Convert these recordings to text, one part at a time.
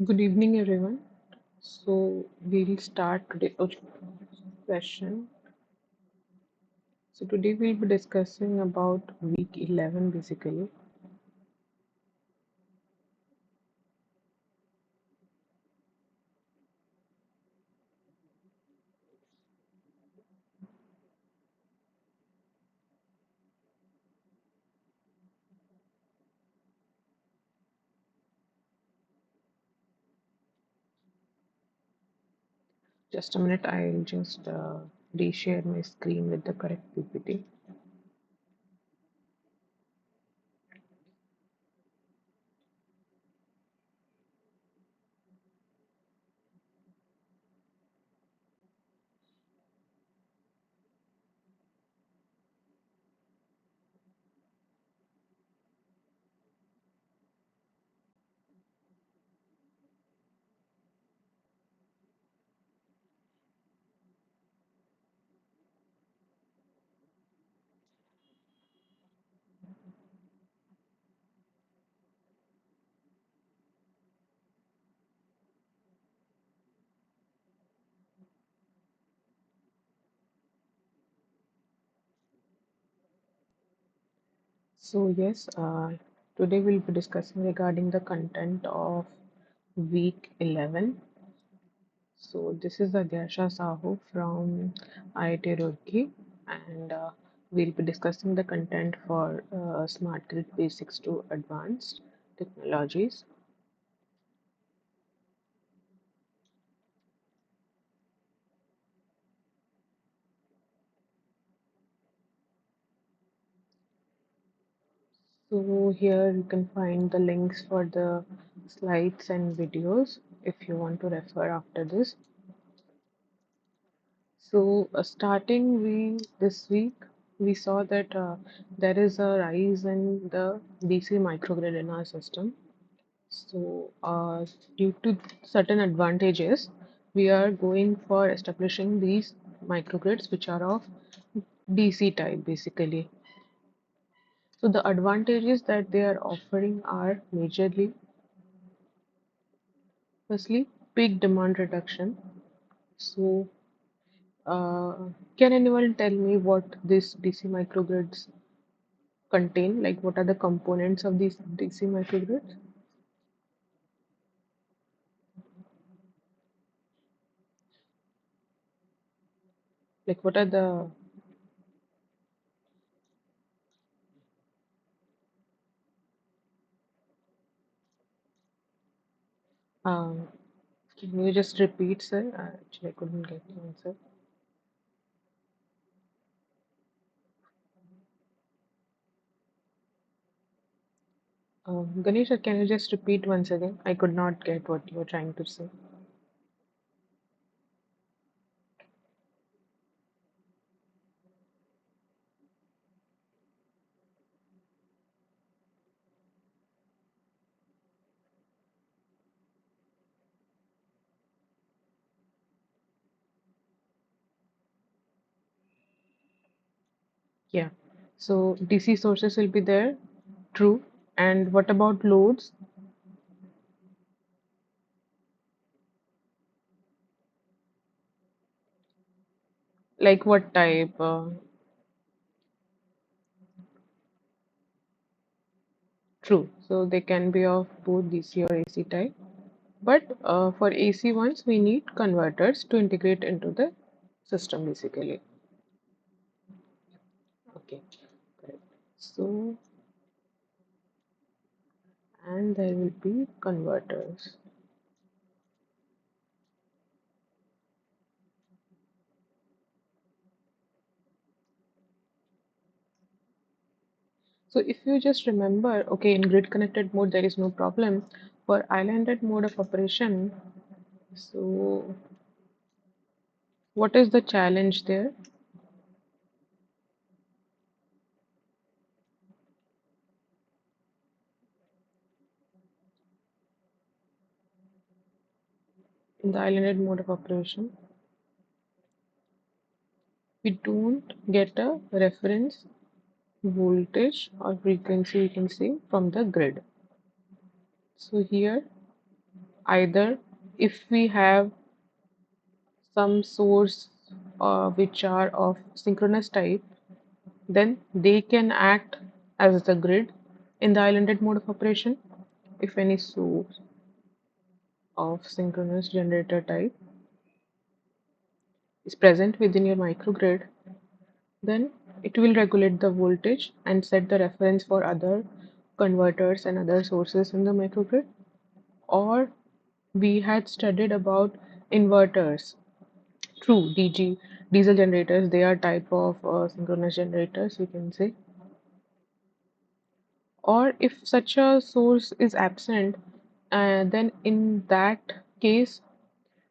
Good evening, everyone. So we'll start today's session. So today we'll be discussing about week 11 basically. Just a minute, I'll just reshare my screen with the correct PPT. So yes, today we'll be discussing regarding the content of week 11. So this is Adyasha Sahoo from IIT Roorkee, and we'll be discussing the content for Smart Grid Basics to Advanced Technologies. So here you can find the links for the slides and videos if you want to refer after this. So starting we this week we saw that there is a rise in the DC microgrid in our system. So due to certain advantages, we are going for establishing these microgrids which are of DC type basically. So the advantages that they are offering are majorly, firstly, peak demand reduction. So, can anyone tell me what these DC microgrids contain? Like, what are the components of these DC microgrids? Like, what are the um, can you just repeat, sir? Actually, I couldn't get the answer. Ganesh, can you just repeat once again? I could not get what you were trying to say. Yeah. So DC sources will be there. True. And what about loads? Like what type? True. So they can be of both DC or AC type. But for AC ones, we need converters to integrate into the system basically. Okay. Correct. So, and there will be converters. So if you just remember, okay, in grid connected mode, there is no problem. For islanded mode of operation, so what is the challenge there? In the islanded mode of operation, we don't get a reference voltage or frequency, you can say, from the grid. So here Either if we have some source which are of synchronous type, then they can act as the grid in the islanded mode of operation. If any source of synchronous generator type is present within your microgrid, then it will regulate the voltage and set the reference for other converters and other sources in the microgrid. Or we had studied about inverters. True, diesel generators, they are type of synchronous generators, we can say. Or if such a source is absent, then in that case,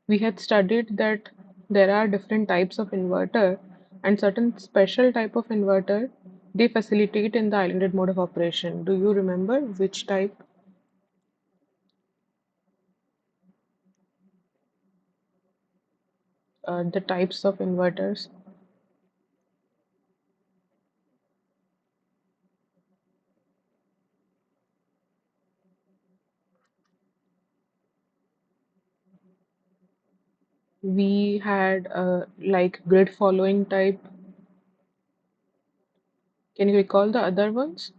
we had studied that there are different types of inverter and certain special type of inverter they facilitate in the islanded mode of operation. Do you remember which type, the types of inverters? We had like grid following type. Can you recall the other ones?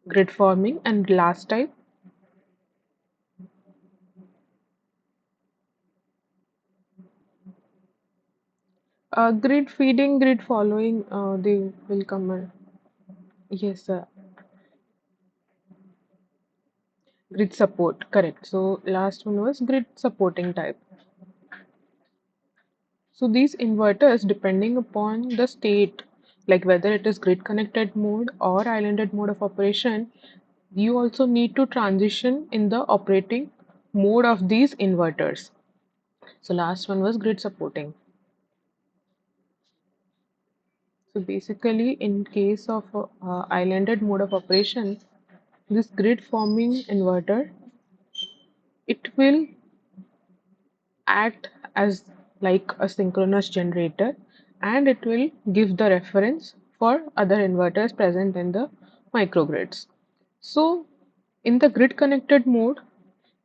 Grid forming and glass type. Grid feeding, grid following, they will come. Yes, grid support, correct. So last one was grid supporting type. So these inverters, depending upon the state, like whether it is grid connected mode or islanded mode of operation, you also need to transition in the operating mode of these inverters. So last one was grid supporting. So basically, in case of islanded mode of operation, this grid forming inverter, it will act as like a synchronous generator and it will give the reference for other inverters present in the microgrids. So in the grid connected mode,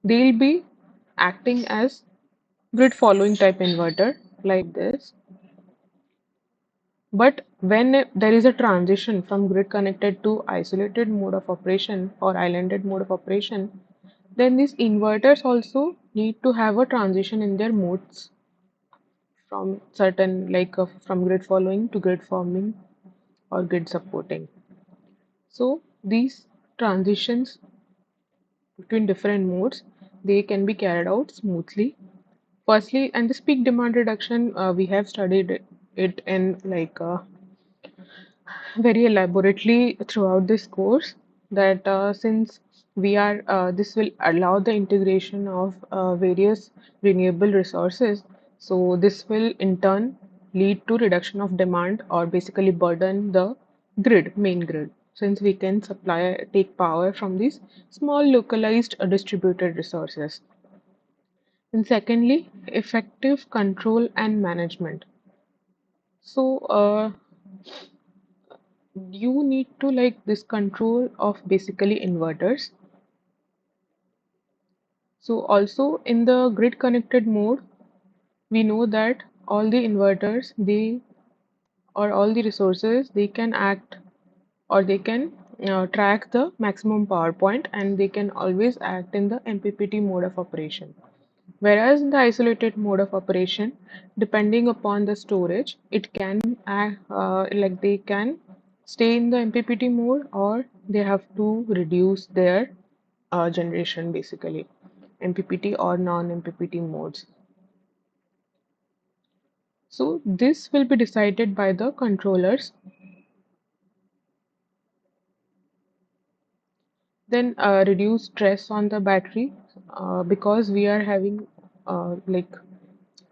they'll be acting as grid following type inverter like this. But when there is a transition from grid connected to isolated mode of operation or islanded mode of operation, then these inverters also need to have a transition in their modes from certain like from grid following to grid forming or grid supporting. So these transitions between different modes, they can be carried out smoothly. Firstly, and this peak demand reduction, we have studied it in like very elaborately throughout this course, that since we are this will allow the integration of various renewable resources, so this will in turn lead to reduction of demand or basically burden the main grid, since we can take power from these small localized distributed resources. And secondly, effective control and management. So you need to like this control of basically inverters. So also in the grid connected mode, we know that all the inverters, they or all the resources, they can act or they can track the maximum power point and they can always act in the MPPT mode of operation. Whereas in the isolated mode of operation, depending upon the storage, it can act, like they can stay in the MPPT mode or they have to reduce their generation basically, MPPT or non-MPPT modes. So this will be decided by the controllers. Then reduce stress on the battery because we are having like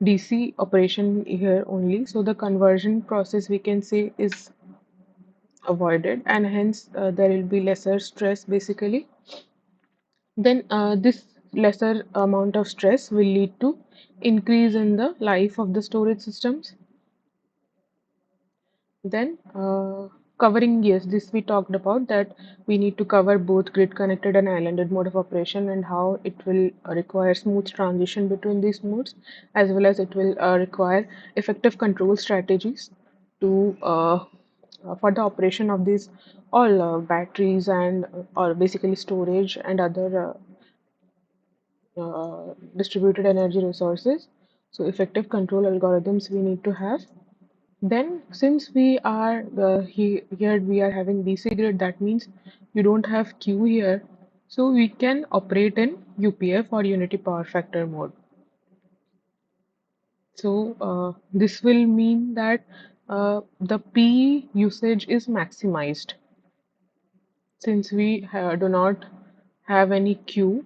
DC operation here only. So the conversion process we can say is avoided and hence there will be lesser stress basically. Then this lesser amount of stress will lead to increase in the life of the storage systems. Then covering, yes, this we talked about that we need to cover both grid connected and islanded mode of operation and how it will require smooth transition between these modes, as well as it will require effective control strategies to for the operation of these all batteries and or basically storage and other distributed energy resources. So effective control algorithms we need to have. Then, since we are here, we are having DC grid. That means you don't have Q here, so we can operate in UPF or unity power factor mode. So this will mean that the P usage is maximized since we do not have any Q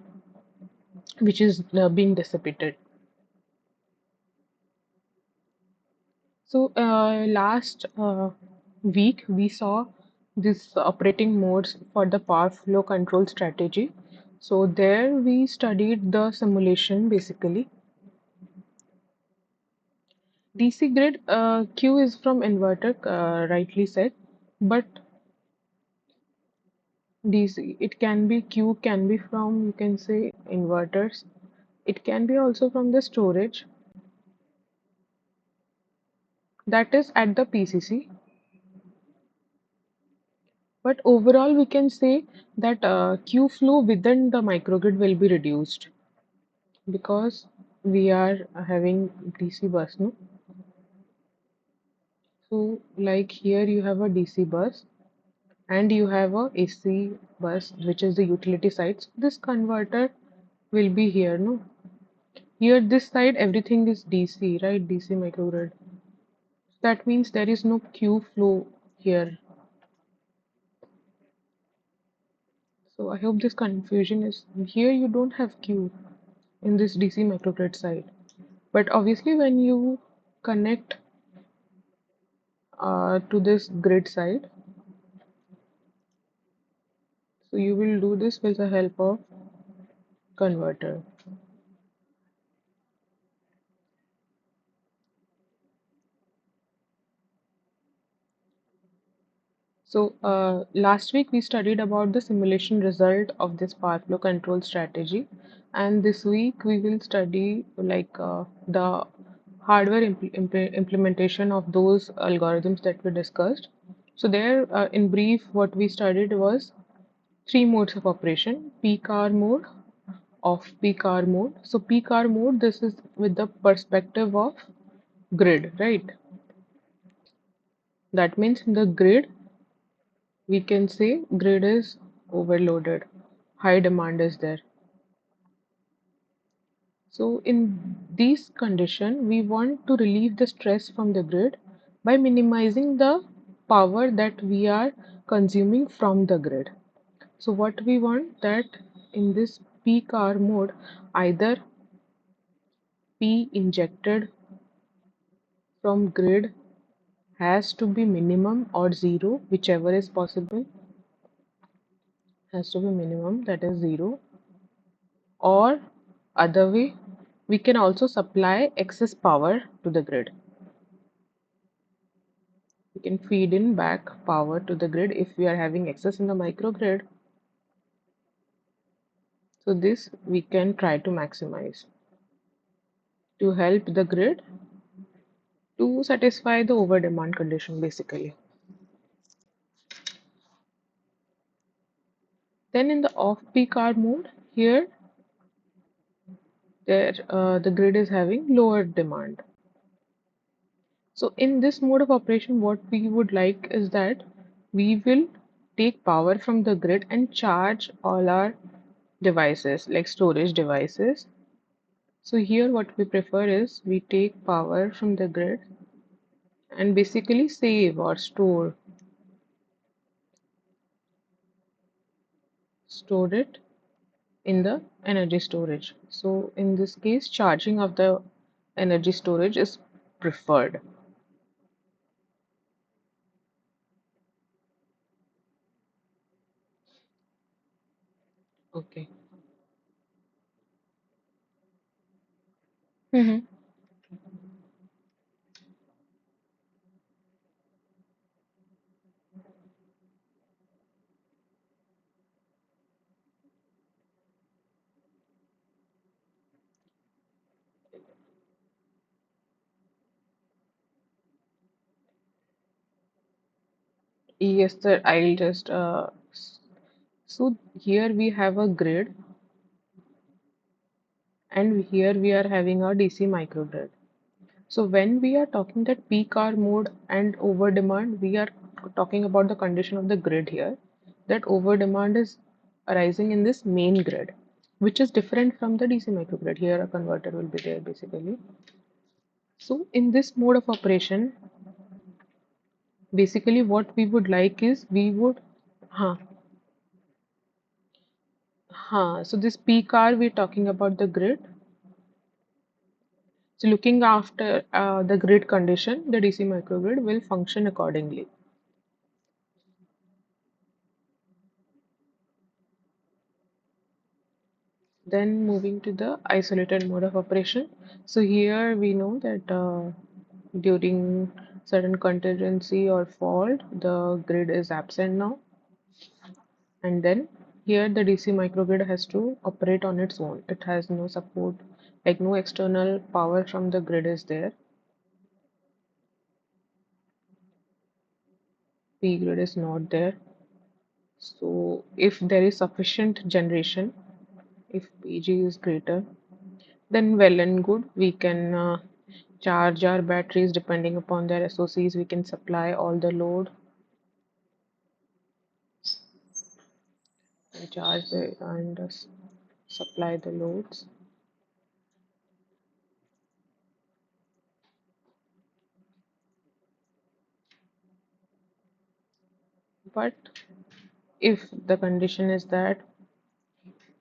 which is being dissipated. So last week we saw this operating modes for the power flow control strategy. So there we studied the simulation basically. DC grid Q is from inverter, rightly said, but DC it can be Q can be from you can say inverters. It can be also from the storage that is at the PCC. But overall, we can say that Q flow within the microgrid will be reduced because we are having DC bus, no? So, like here, you have a DC bus and you have a AC bus, which is the utility side. So this converter will be here, no? Here, this side, everything is DC, right? DC microgrid. That means there is no Q flow here. So I hope this confusion is here. You don't have Q in this DC microgrid side. But obviously, when you connect to this grid side, so you will do this with the help of converter. So last week we studied about the simulation result of this power flow control strategy, and this week we will study like the hardware implementation of those algorithms that we discussed. So there, in brief, what we studied was three modes of operation: peak hour mode, off peak hour mode. So peak hour mode, this is with the perspective of grid, right? That means in the grid, we can say grid is overloaded, high demand is there. So in these condition, we want to relieve the stress from the grid by minimizing the power that we are consuming from the grid. So what we want that in this peak hour mode, either P injected from grid has to be minimum or zero, whichever is possible, has to be minimum, that is zero, or other way, we can also supply excess power to the grid. We can feed in back power to the grid if we are having excess in the microgrid. So this we can try to maximize to help the grid to satisfy the over demand condition basically. Then in the off peak hour mode, here there the grid is having lower demand. So in this mode of operation, what we would like is that we will take power from the grid and charge all our devices like storage devices. So here what we prefer is we take power from the grid and basically save or store it in the energy storage. So in this case, charging of the energy storage is preferred. Okay. Mm-hmm. Yes, sir. I'll just so here we have a grid, and here we are having a DC microgrid. So when we are talking that peak hour mode and over demand, we are talking about the condition of the grid here. That over demand is arising in this main grid, which is different from the DC microgrid. Here a converter will be there basically. So in this mode of operation, basically what we would like is we would, huh, so this peak hour we're talking about the grid. So looking after the grid condition, the DC microgrid will function accordingly. Then moving to the isolated mode of operation. So here we know that during certain contingency or fault, the grid is absent now. And then here the DC microgrid has to operate on its own. It has no support, like no external power from the grid is there. P grid is not there. So if there is sufficient generation, if PG is greater, then well and good, we can charge our batteries depending upon their SOCs. We can supply all the load and supply the loads. But if the condition is that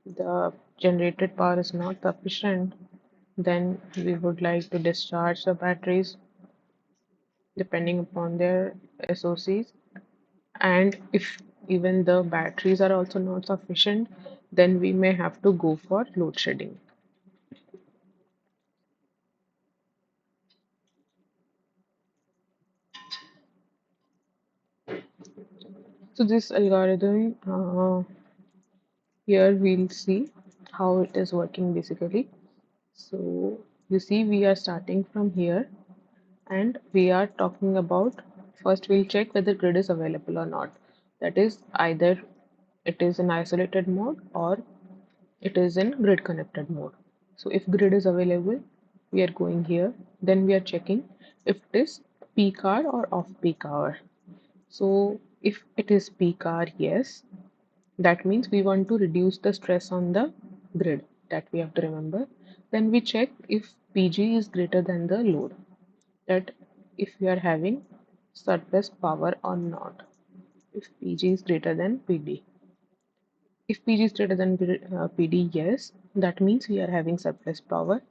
the generated power is not sufficient, then we would like to discharge the batteries depending upon their SOCs. And if even the batteries are also not sufficient, then we may have to go for load shedding. So this algorithm, here we'll see how it is working basically. So you see we are starting from here, and we are talking about, first we'll check whether grid is available or not. That is, either it is in isolated mode or it is in grid connected mode. So if grid is available, we are going here. Then we are checking if it is peak hour or off peak hour. So if it is peak hour, yes, that means we want to reduce the stress on the grid, that we have to remember. Then we check if PG is greater than the load, that if we are having surplus power or not. If PG is greater than PD. If PG is greater than PD, yes, that means we are having surplus power.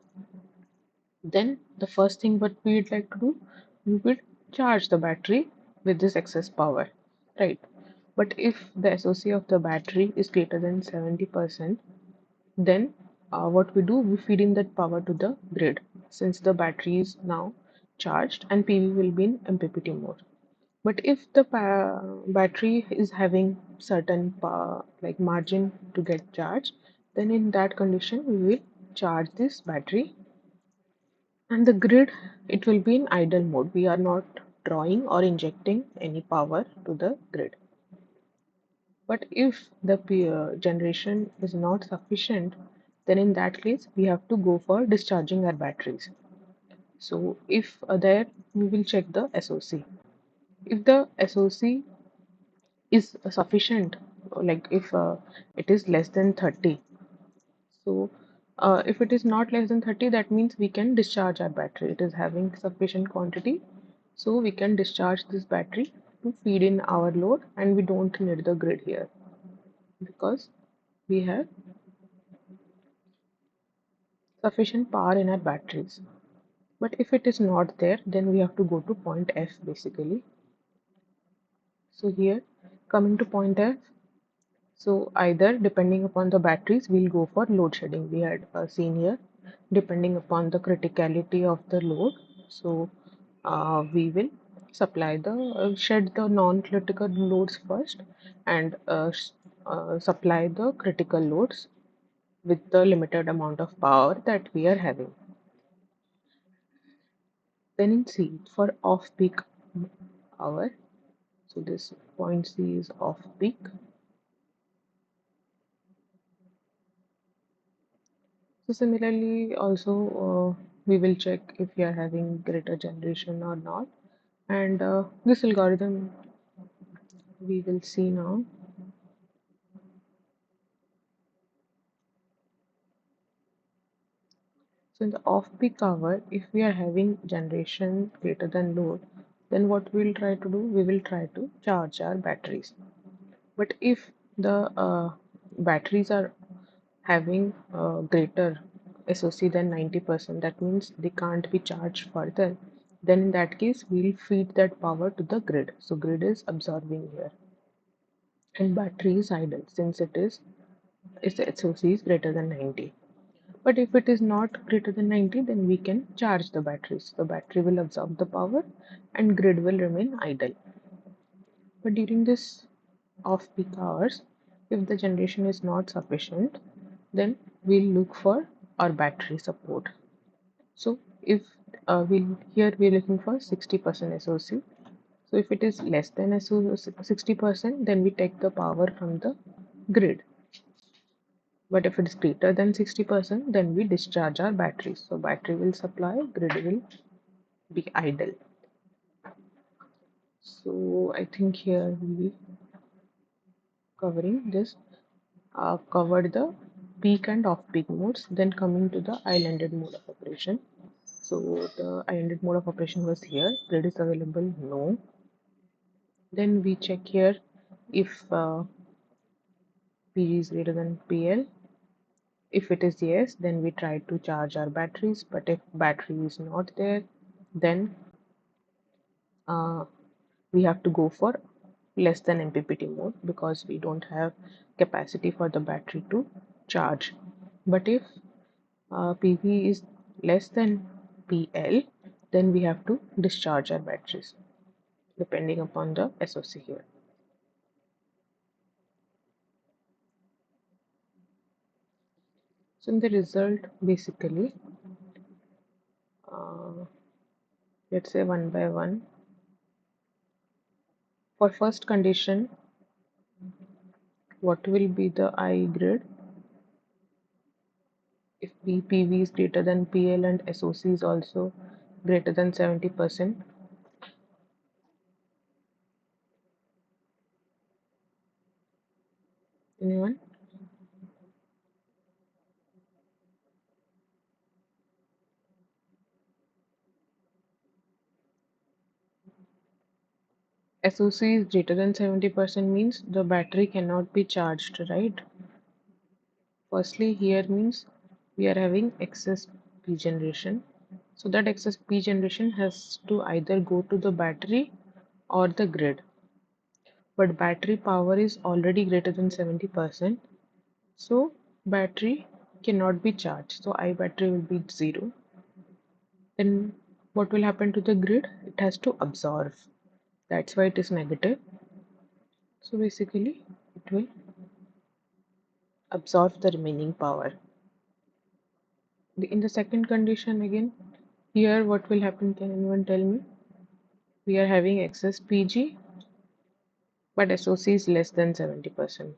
Then the first thing what we would like to do, we would charge the battery with this excess power, right? But if the SOC of the battery is greater than 70%, then what we do, we feed in that power to the grid, since the battery is now charged and PV will be in MPPT mode. But if the battery is having certain like margin to get charged, then in that condition we will charge this battery, and the grid, it will be in idle mode. We are not drawing or injecting any power to the grid. But if the generation is not sufficient, then in that case we have to go for discharging our batteries. So if there, we will check the SOC. If the SOC is sufficient, like if it is less than 30, so if it is not less than 30, that means we can discharge our battery. It is having sufficient quantity, so we can discharge this battery to feed in our load, and we don't need the grid here because we have sufficient power in our batteries. But if it is not there, then we have to go to point F basically. So here, coming to point F, so either depending upon the batteries, we'll go for load shedding. We had seen here, depending upon the criticality of the load. So we will shed the non-critical loads first, and supply the critical loads with the limited amount of power that we are having. Then in C, for off-peak hour, so this point C is off peak. So similarly, also we will check if we are having greater generation or not. And this algorithm we will see now. So in the off-peak hour, if we are having generation greater than load, then what we'll try to do, we will try to charge our batteries. But if the batteries are having greater SOC than 90%, that means they can't be charged further, then in that case we'll feed that power to the grid. So grid is absorbing here and battery is idle since its SOC is greater than 90. But if it is not greater than 90, then we can charge the batteries. The battery will absorb the power and grid will remain idle. But during this off-peak hours, if the generation is not sufficient, then we'll look for our battery support. So if we're looking for 60% SOC. So if it is less than 60%, then we take the power from the grid. But if it is greater than 60%, then we discharge our batteries. So battery will supply, grid will be idle. So I think here we covering this covered the peak and off peak modes. Then coming to the islanded mode of operation. So the islanded mode of operation was here. Grid is available, no. Then we check here if PG is greater than PL. If it is yes, then we try to charge our batteries. But if battery is not there, then uh, we have to go for less than MPPT mode because we don't have capacity for the battery to charge. But if PV is less than PL, then we have to discharge our batteries depending upon the SOC here. So in the result, basically, uh, let's say one by one. For first condition, what will be the I grid? If PV is greater than PL and SOC is also greater than 70%. Anyone? SOC is greater than 70% means the battery cannot be charged, right? Firstly, here means we are having excess P generation. So that excess P generation has to either go to the battery or the grid. But battery power is already greater than 70%. So battery cannot be charged. So I battery will be 0. Then what will happen to the grid? It has to absorb. That's why it is negative. So basically it will absorb the remaining power. In the second condition again, here what will happen? Can anyone tell me? We are having excess PG, but SOC is less than 70%.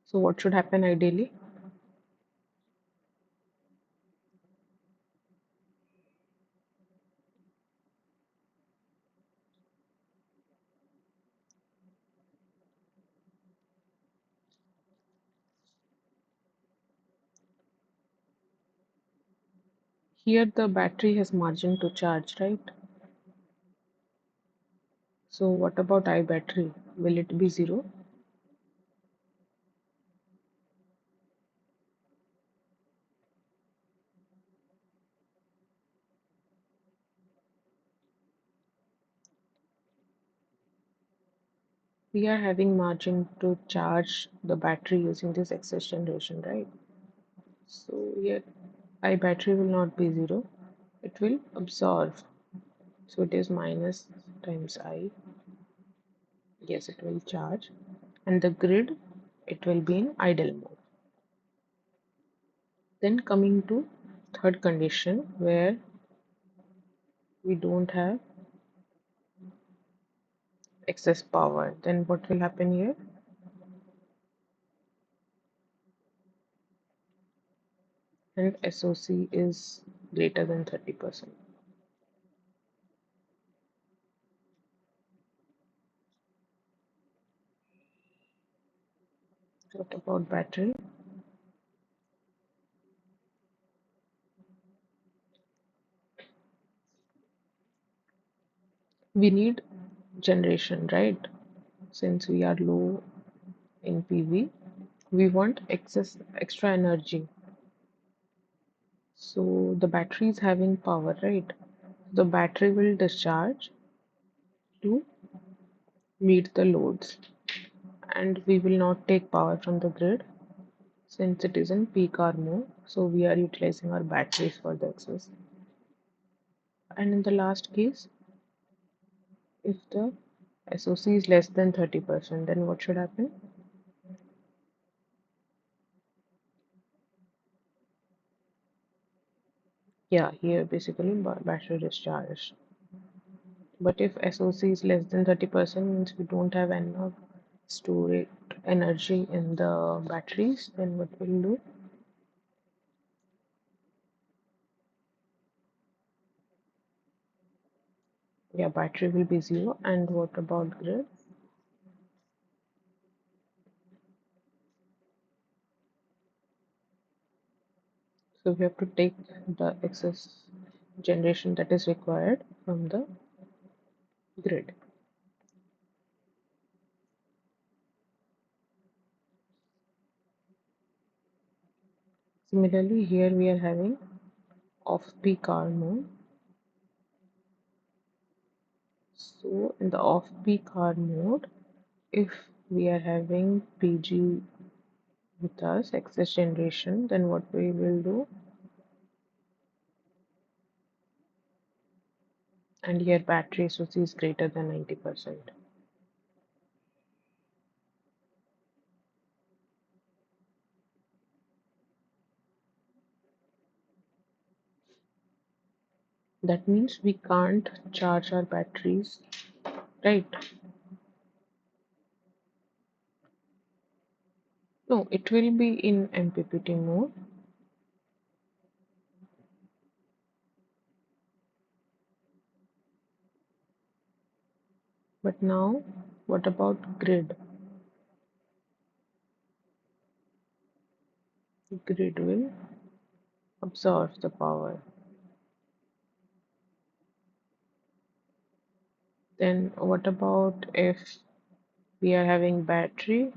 So what should happen ideally? Here the battery has margin to charge, right? So what about I battery? Will it be 0? We are having margin to charge the battery using this excess generation, right? So here I battery will not be 0. It will absorb. So it is minus times I. Yes, it will charge. And the grid, it will be in idle mode. Then coming to third condition where we don't have excess power. Then what will happen here? And SOC is greater than 30%. What about battery? We need generation, right? Since we are low in PV, we want excess extra energy. So the battery is having power, right? The battery will discharge to meet the loads, and we will not take power from the grid since it is in peak hour mode. So we are utilizing our batteries for the excess. And in the last case, if the SOC is less than 30%, then what should happen? Yeah, here basically battery discharge. But if SOC is less than 30%, means we don't have enough storage energy in the batteries, then what we'll do? Yeah, battery will be zero. And what about grid? So we have to take the excess generation that is required from the grid. Similarly, here we are having off-peak hour mode. So in the off-peak hour mode, if we are having PG with us, excess generation, then what we will do? And here battery SOC is greater than 90%. That means we can't charge our batteries, right? No, it will be in MPPT mode. But now, what about grid? Grid will absorb the power. Then what about if we are having battery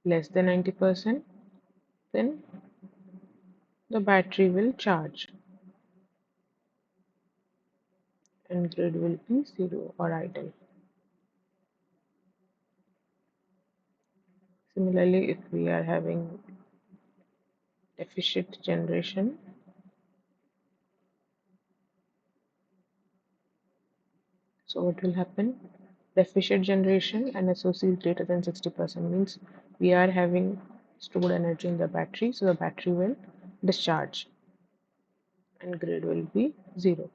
less than 90%? Then the battery will charge and grid will be zero or idle. Similarly, if we are having deficit generation, so what will happen? Deficit generation and SOC is greater than 60% means we are having stored energy in the battery, so the battery will discharge and grid will be zero.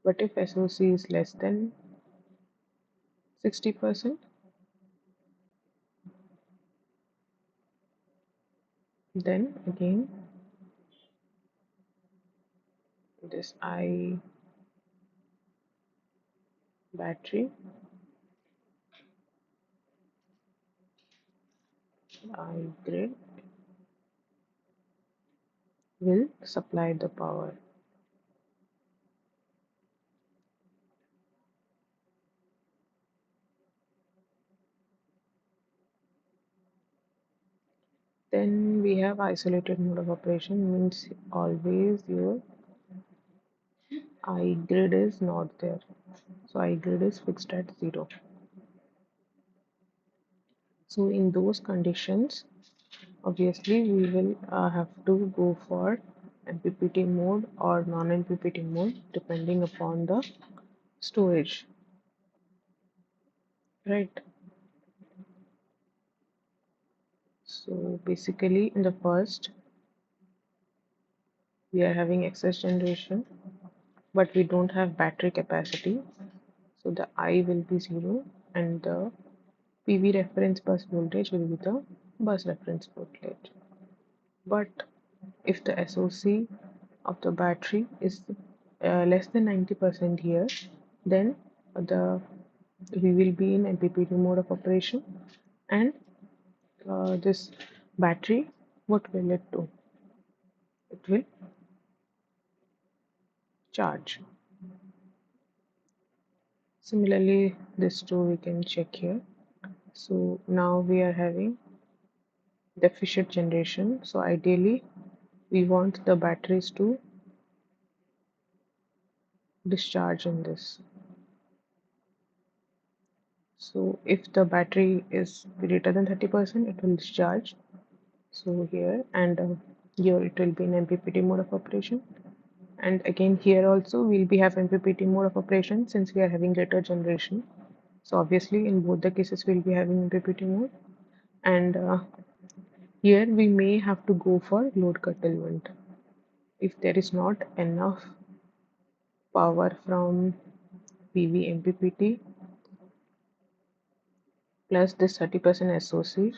But if SOC is less than 60%, then again this I battery, I grid will supply the power. Then we have isolated mode of operation means always your I grid is not there. So I grid is fixed at zero. So in those conditions, obviously we will have to go for MPPT mode or non-MPPT mode depending upon the storage, right? So basically in the first we are having excess generation but we don't have battery capacity. So the I will be 0 and the PV reference bus voltage will be the bus reference voltage. But if the SOC of the battery is less than 90% here, then the we will be in MPPT mode of operation, and this battery, what will it do? It will charge. Similarly, this too we can check here. So now we are having deficient generation. So ideally, we want the batteries to discharge in this. So if the battery is greater than 30%, it will discharge. So here and here it will be in MPPT mode of operation. And again here also we'll be have MPPT mode of operation since we are having greater generation. So obviously in both the cases we'll be having MPPT mode. And here we may have to go for load curtailment. If there is not enough power from PV MPPT plus this 30% SOC.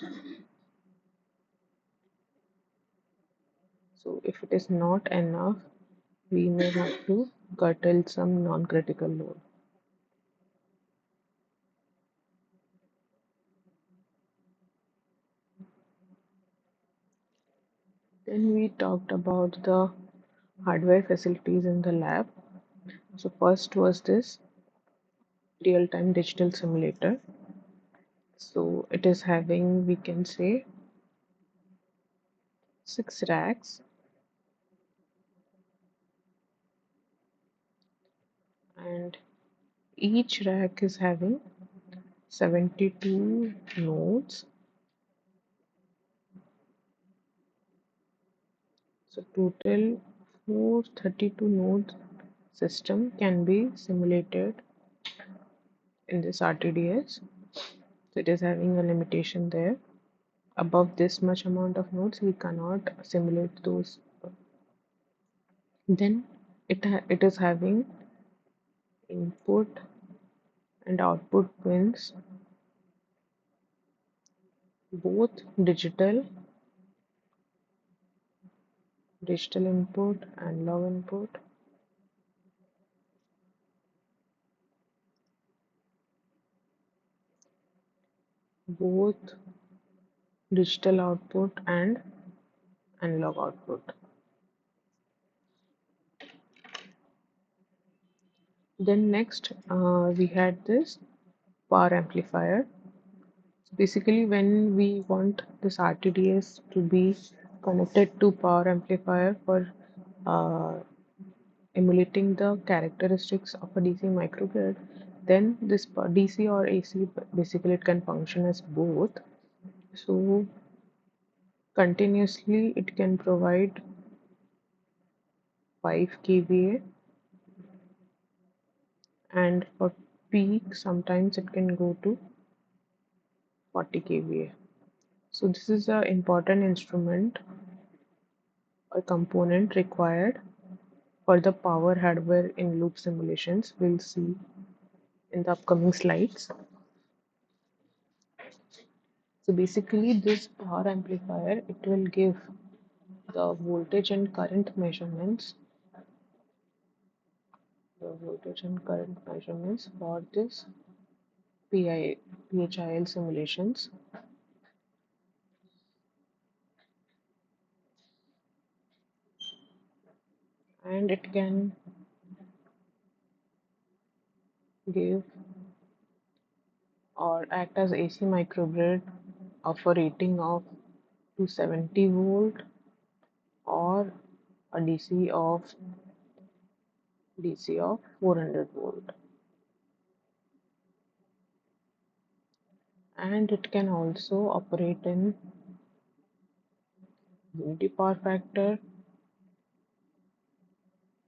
So if it is not enough, we may have to curtail some non-critical load. Then we talked about the hardware facilities in the lab. So first was this real-time digital simulator. So it is having, we can say, 6 racks, and each rack is having 72 nodes. So total 432 node system can be simulated in this RTDS. So it is having a limitation there. Above this much amount of nodes, we cannot simulate those. Then it is having input and output pins, both digital input, analog input, both digital output and analog output. Then next we had this power amplifier. So basically when we want this RTDS to be connected to power amplifier for uh, emulating the characteristics of a DC microgrid, then this DC or AC, basically it can function as both. So continuously it can provide 5 kVA, and for peak sometimes it can go to 40 kVA. So this is an important instrument or component required for the power hardware in loop simulations. We'll see in the upcoming slides. So basically this power amplifier, it will give the voltage and current measurements, for this PHIL simulations. And it can give or act as AC microgrid of a rating of 270 volt or a DC of 400 volt. And it can also operate in unity power factor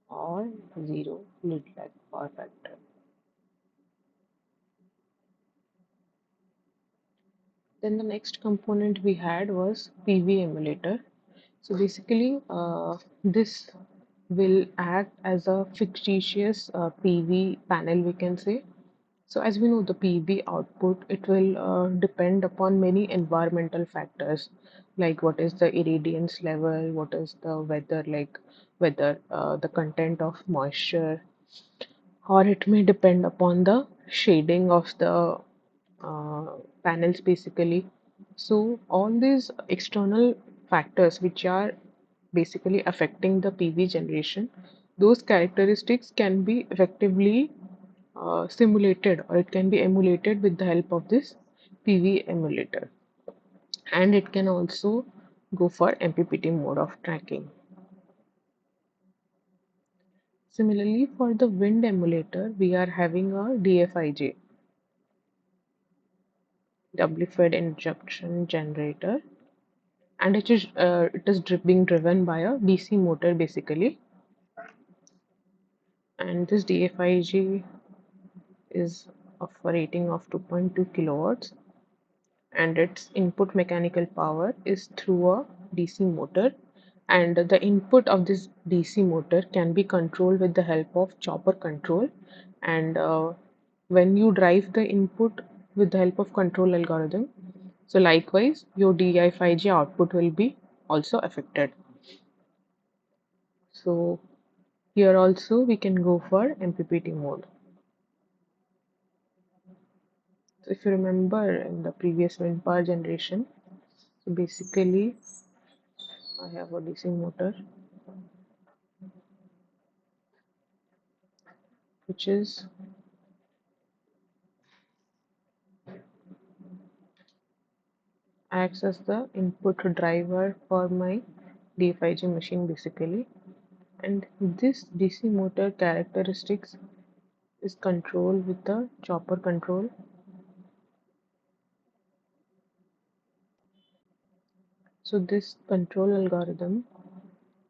or zero lead lag power factor. Then the next component we had was PV emulator. So basically this will act as a fictitious PV panel, we can say. So as we know, the PV output, it will depend upon many environmental factors, like what is the irradiance level, what is the weather, like whether the content of moisture, or it may depend upon the shading of the uh, panels basically. So all these external factors which are basically affecting the PV generation, those characteristics can be effectively simulated, or it can be emulated with the help of this PV emulator, and it can also go for MPPT mode of tracking. Similarly, for the wind emulator, we are having a DFIG, doubly fed injection generator, and it is being driven by a DC motor basically. And this DFIG is of a rating of 2.2 kilowatts, and its input mechanical power is through a DC motor, and the input of this DC motor can be controlled with the help of chopper control. And when you drive the input with the help of control algorithm, so likewise your DI5G output will be also affected. So here also we can go for MPPT mode. So if you remember in the previous wind power generation, so basically I have a DC motor which is acts as the input driver for my D5G machine basically. And this DC motor characteristics is controlled with the chopper control. So this control algorithm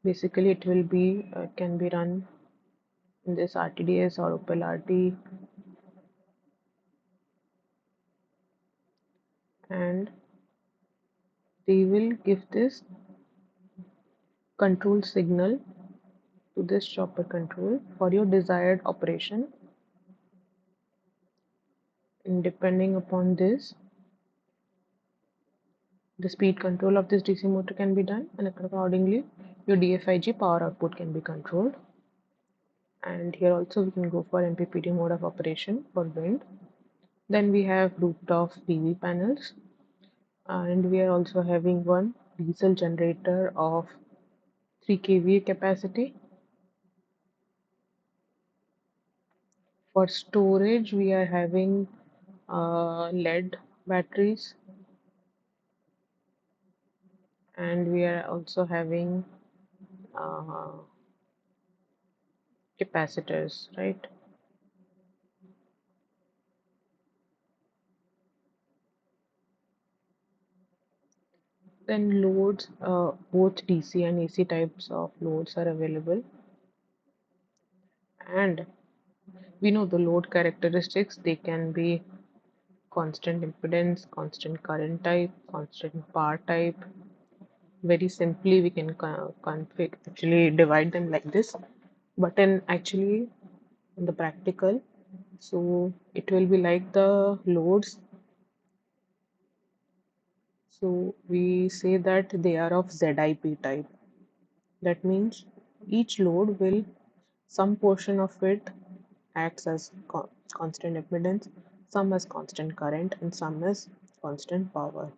basically it will be can be run in this RTDS or OPLRT, and they will give this control signal to this chopper control for your desired operation. And depending upon this, the speed control of this DC motor can be done, and accordingly your DFIG power output can be controlled. And here also we can go for MPPT mode of operation for wind. Then we have rooftop PV panels, and we are also having one diesel generator of 3 kVA capacity. For storage, we are having lead batteries, and we are also having uh, capacitors, right? Then loads, both DC and AC types of loads are available, and we know the load characteristics. They can be constant impedance, constant current type, constant power type. Very simply, we can config actually divide them like this. But in actually in the practical, so it will be like the loads. So we say that they are of ZIP type. That means each load will, some portion of it acts as constant impedance, some as constant current, and some as constant power.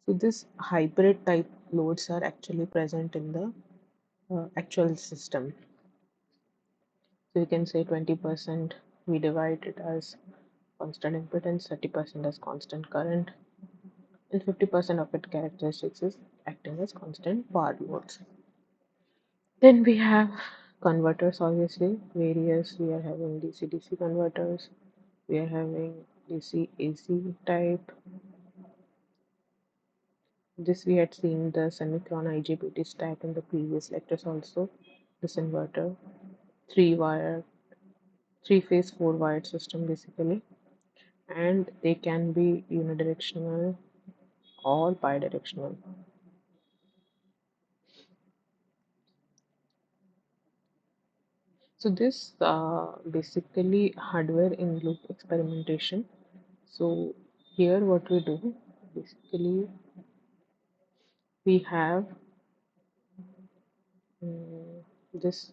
So this hybrid type loads are actually present in the actual system. So you can say 20% we divide it as constant impedance, 30% as constant current, and 50% of its characteristics is acting as constant power loads. Then we have converters, obviously, various. We are having DC DC converters, we are having DC AC type. This we had seen the semicron IGBT stack in the previous lectures also. This inverter, three wire, three phase, four wired system basically, and they can be unidirectional or bidirectional. So this basically hardware in loop experimentation. So here what we do, basically we have this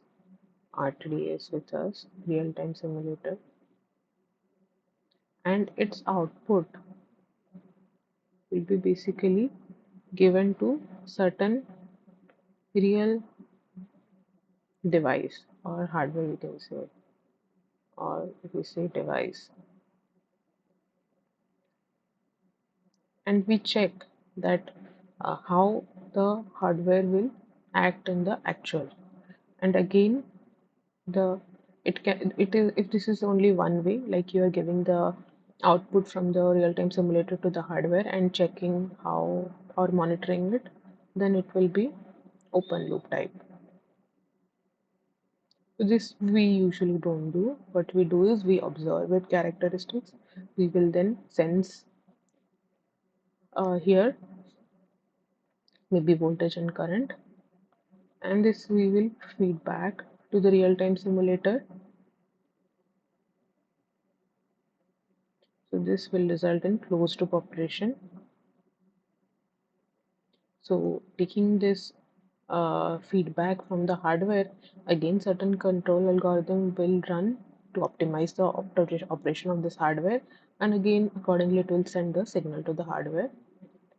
RTDS with us, real-time simulator, and its output will be basically given to certain real device or hardware, you can say, or if we say device, and we check that how the hardware will act in the actual. And again, the it is, if this is only one way, like you are giving the output from the real-time simulator to the hardware and checking how or monitoring it, then it will be open loop type. So this we usually don't do. What we do is we observe it characteristics. We will then sense here maybe voltage and current, and this we will feed back to the real-time simulator. So this will result in closed loop operation. So taking this feedback from the hardware, again certain control algorithm will run to optimize the operation of this hardware, and again accordingly it will send the signal to the hardware.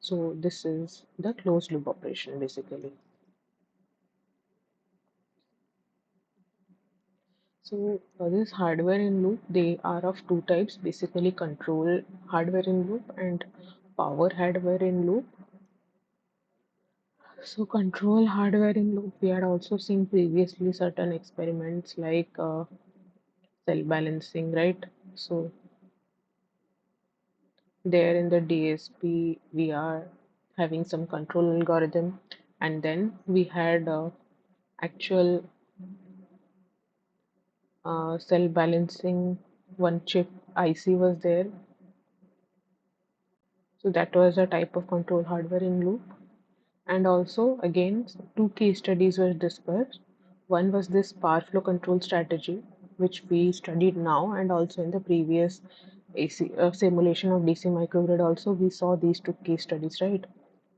So this is the closed loop operation basically. So this hardware in loop, they are of two types, basically control hardware in loop and power hardware in loop. So control hardware in loop, we had also seen previously certain experiments like cell balancing, right? So there in the DSP, we are having some control algorithm, and then we had actual cell balancing one chip IC was there. So that was a type of control hardware in loop. And also, again, two case studies were discussed. One was this power flow control strategy, which we studied now, and also in the previous AC simulation of DC microgrid. Also, we saw these two case studies, right?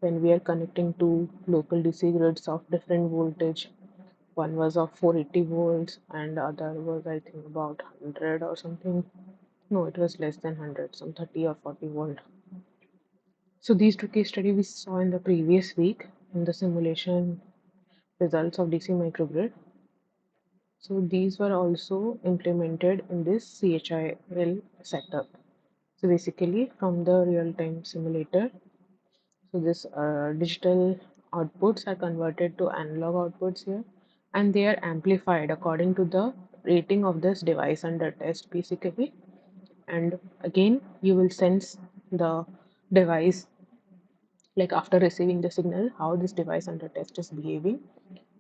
When we are connecting to local DC grids of different voltage. One was of 480 volts, and the other was, I think, about 100 or something. No, it was less than 100, some 30 or 40 volt. So these two case studies we saw in the previous week in the simulation results of DC microgrid. So these were also implemented in this CHIL setup. So basically from the real-time simulator, so this digital outputs are converted to analog outputs here, and they are amplified according to the rating of this device under test basically. And again, you will sense the device, like after receiving the signal, how this device under test is behaving.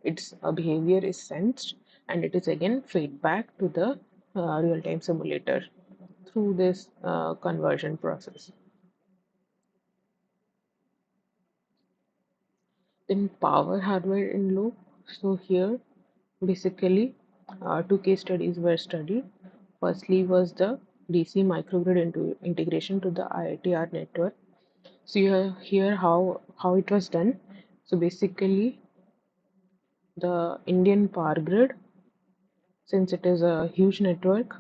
Its behavior is sensed, and it is again feedback to the real-time simulator through this conversion process. Then power hardware in loop. So here basically two case studies were studied. Firstly was the DC microgrid integration to the IITR network. So here how it was done. So basically the Indian power grid, since it is a huge network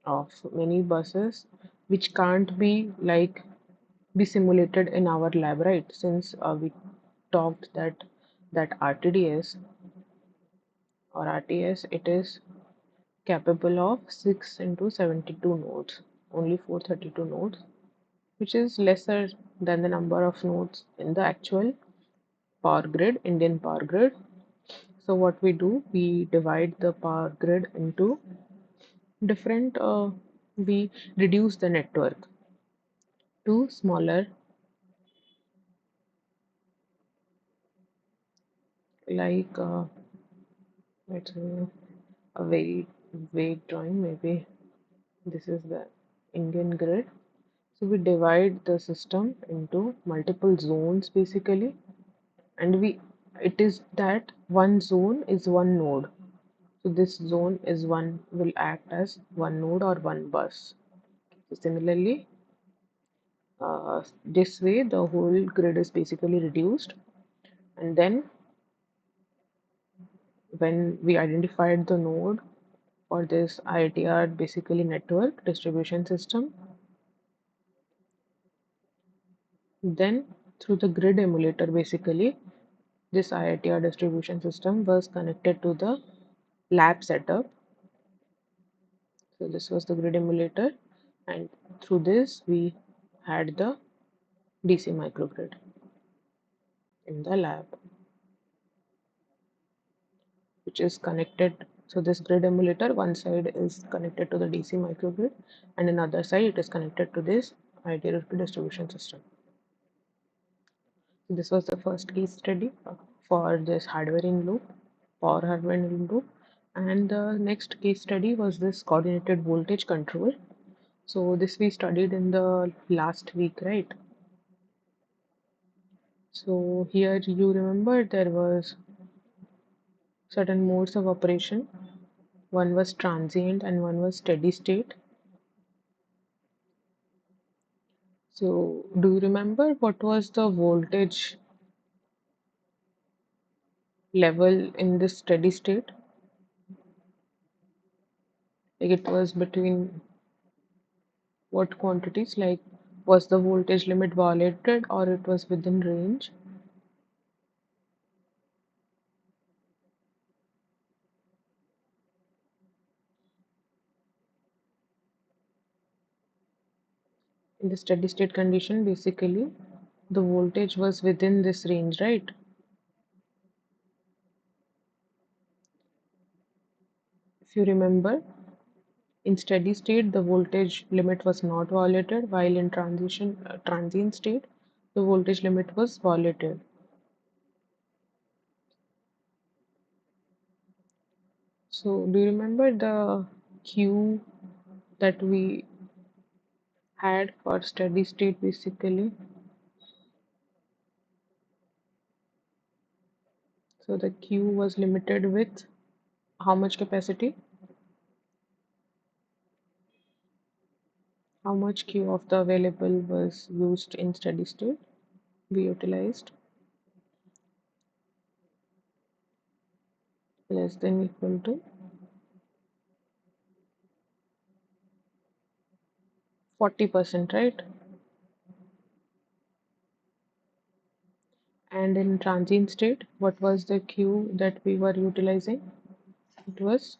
of many buses, which can't be like be simulated in our lab, right? Since we talked that RTDS or RTS, it is capable of 6 into 72 nodes, only 432 nodes, which is lesser than the number of nodes in the actual power grid, Indian power grid. So what we do, we divide the power grid into different, we reduce the network to smaller, like let's say a very vague drawing, maybe this is the Indian grid. So we divide the system into multiple zones basically, and we it is that one zone is one node. So this zone is one will act as one node or one bus. So similarly, this way the whole grid is basically reduced, and then when we identified the node for this ITR basically network distribution system, then through the grid emulator basically this IITR distribution system was connected to the lab setup. So this was the grid emulator, and through this we had the DC microgrid in the lab, which is connected. So this grid emulator, one side is connected to the DC microgrid, and another side it is connected to this IITR distribution system. This was the first case study for this hardware in loop, power hardware in loop, and the next case study was this coordinated voltage control. So this we studied in the last week, right? So here you remember there was certain modes of operation. One was transient and one was steady state. So do you remember what was the voltage level in this steady state? Like it was between what quantities? Like was the voltage limit violated or it was within range? In the steady state condition, basically the voltage was within this range, right? If you remember, in steady state, the voltage limit was not violated, while in transient state, the voltage limit was violated. So, do you remember the Q that we had for steady state basically? So, the Q was limited with how much capacity? How much Q of the available was used in steady state? We utilized less than equal to 40%, right? And in transient state, what was the Q that we were utilizing? It was,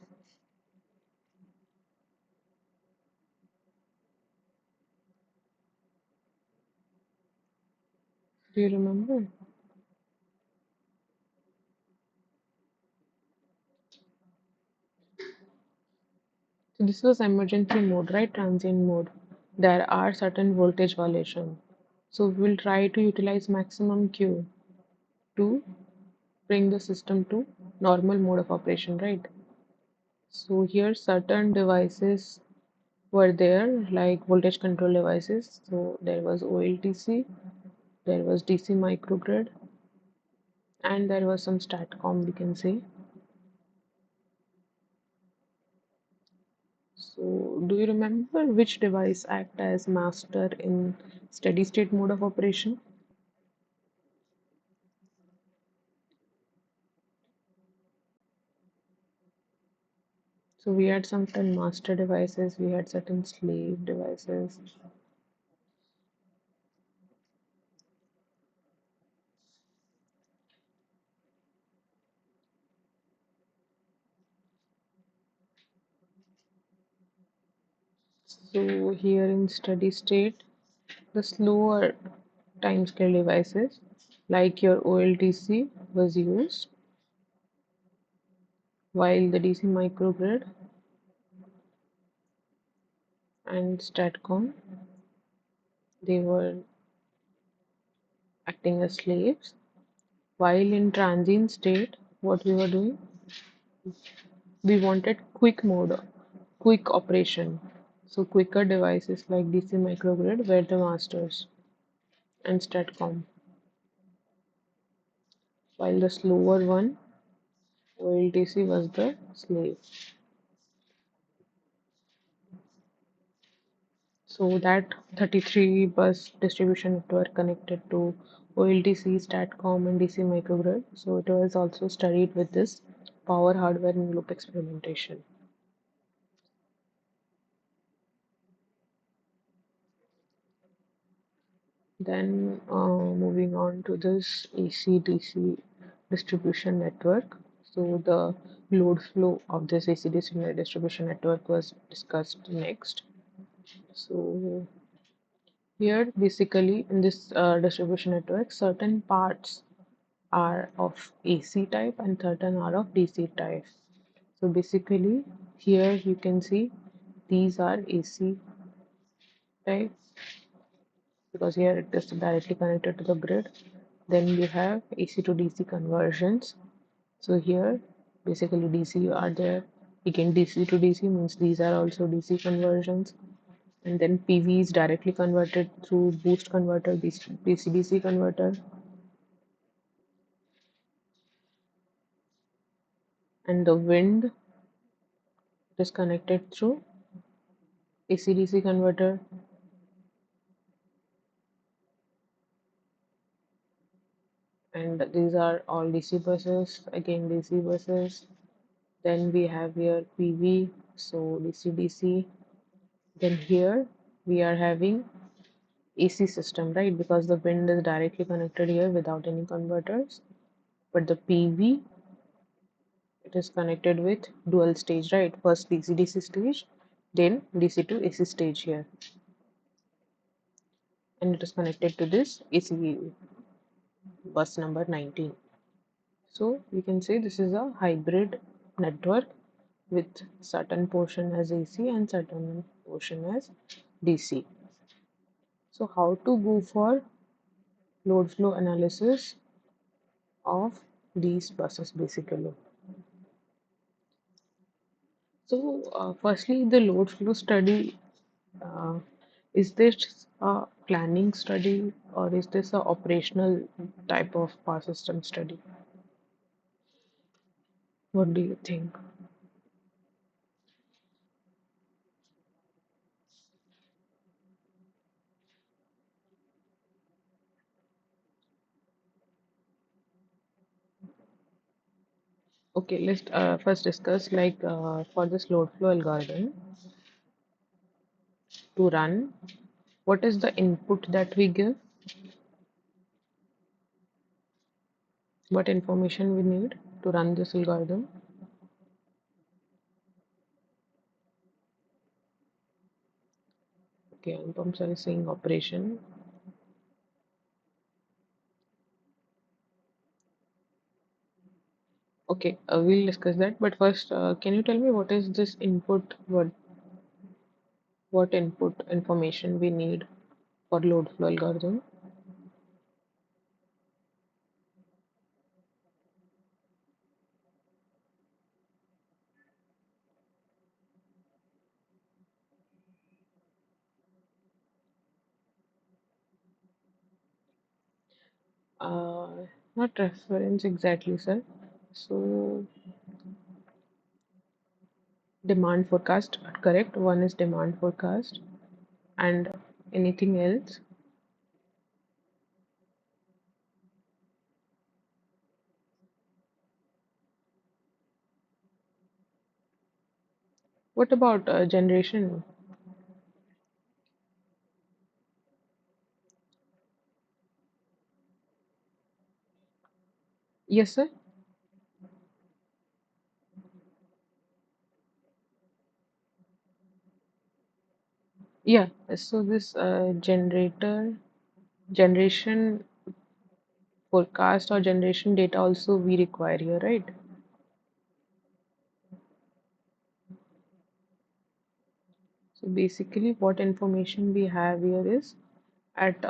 do you remember? So this was emergency mode, right? Transient mode. There are certain voltage violation. So we'll try to utilize maximum Q to bring the system to normal mode of operation, right? So here certain devices were there, like voltage control devices. So there was OLTC, there was DC microgrid, and there was some STATCOM, we can say. So do you remember which device act as master in steady state mode of operation? So we had certain master devices, we had certain slave devices. So here in steady state, the slower timescale devices like your OLTC was used, while the DC microgrid and STATCOM, they were acting as slaves. While in transient state, what we were doing, we wanted quick mode, quick operation. So quicker devices like DC microgrid were the masters and STATCOM, while the slower one, OLTC was the slave. So that 33 bus distribution network connected to OLTC, STATCOM, and DC microgrid. So it was also studied with this power hardware in loop experimentation. Then moving on to this AC-DC distribution network. So the load flow of this AC-DC distribution network was discussed next. So here basically in this distribution network, certain parts are of AC type and certain are of DC type. So basically here you can see these are AC type because here it is directly connected to the grid. Then you have AC to DC conversions. So here basically DC are there. Again DC to DC means these are also DC conversions. And then PV is directly converted through boost converter, DC-DC converter. And the wind is connected through AC-DC converter. And these are all DC buses, again DC buses. Then we have here PV, so DC-DC. Then here we are having AC system, right? Because the wind is directly connected here without any converters. But the PV, it is connected with dual stage, right? First DC-DC stage, then DC to AC stage here. And it is connected to this AC bus number 19. So we can say this is a hybrid network with certain portion as AC and certain portion as DC. So how to go for load flow analysis of these buses basically. So firstly the load flow study, uh, is this a planning study or is this a operational type of power system study? What do you think? Okay, let's first discuss like for this load flow algorithm to run, what is the input that we give? What information we need to run this algorithm? Okay, Anupam sir is saying operation. Okay, we'll discuss that. But first, can you tell me what is this input? What input information we need for load flow algorithm? Uh, Not reference exactly, sir. So demand forecast, correct? One is demand forecast, and anything else? What about generation? Yes, sir. Yeah. So this generation forecast or generation data also we require here, right? So basically, what information we have here is at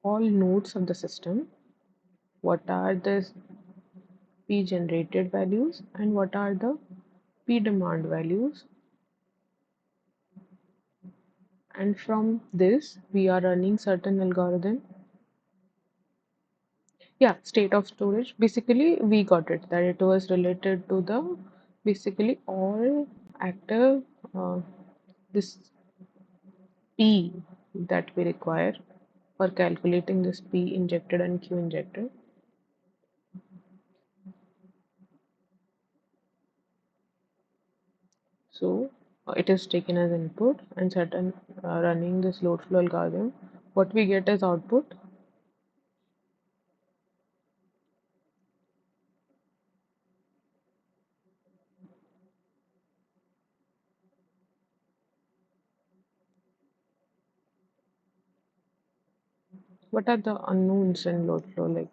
all nodes of the system, what are the P generated values and what are the P demand values, and from this we are running certain algorithm. Yeah, state of storage. Basically, we got it that it was related to the basically all active this P that we require for calculating this P injected and Q injected. So it is taken as input and certain running this load flow algorithm. What we get as output. What are the unknowns in load flow like?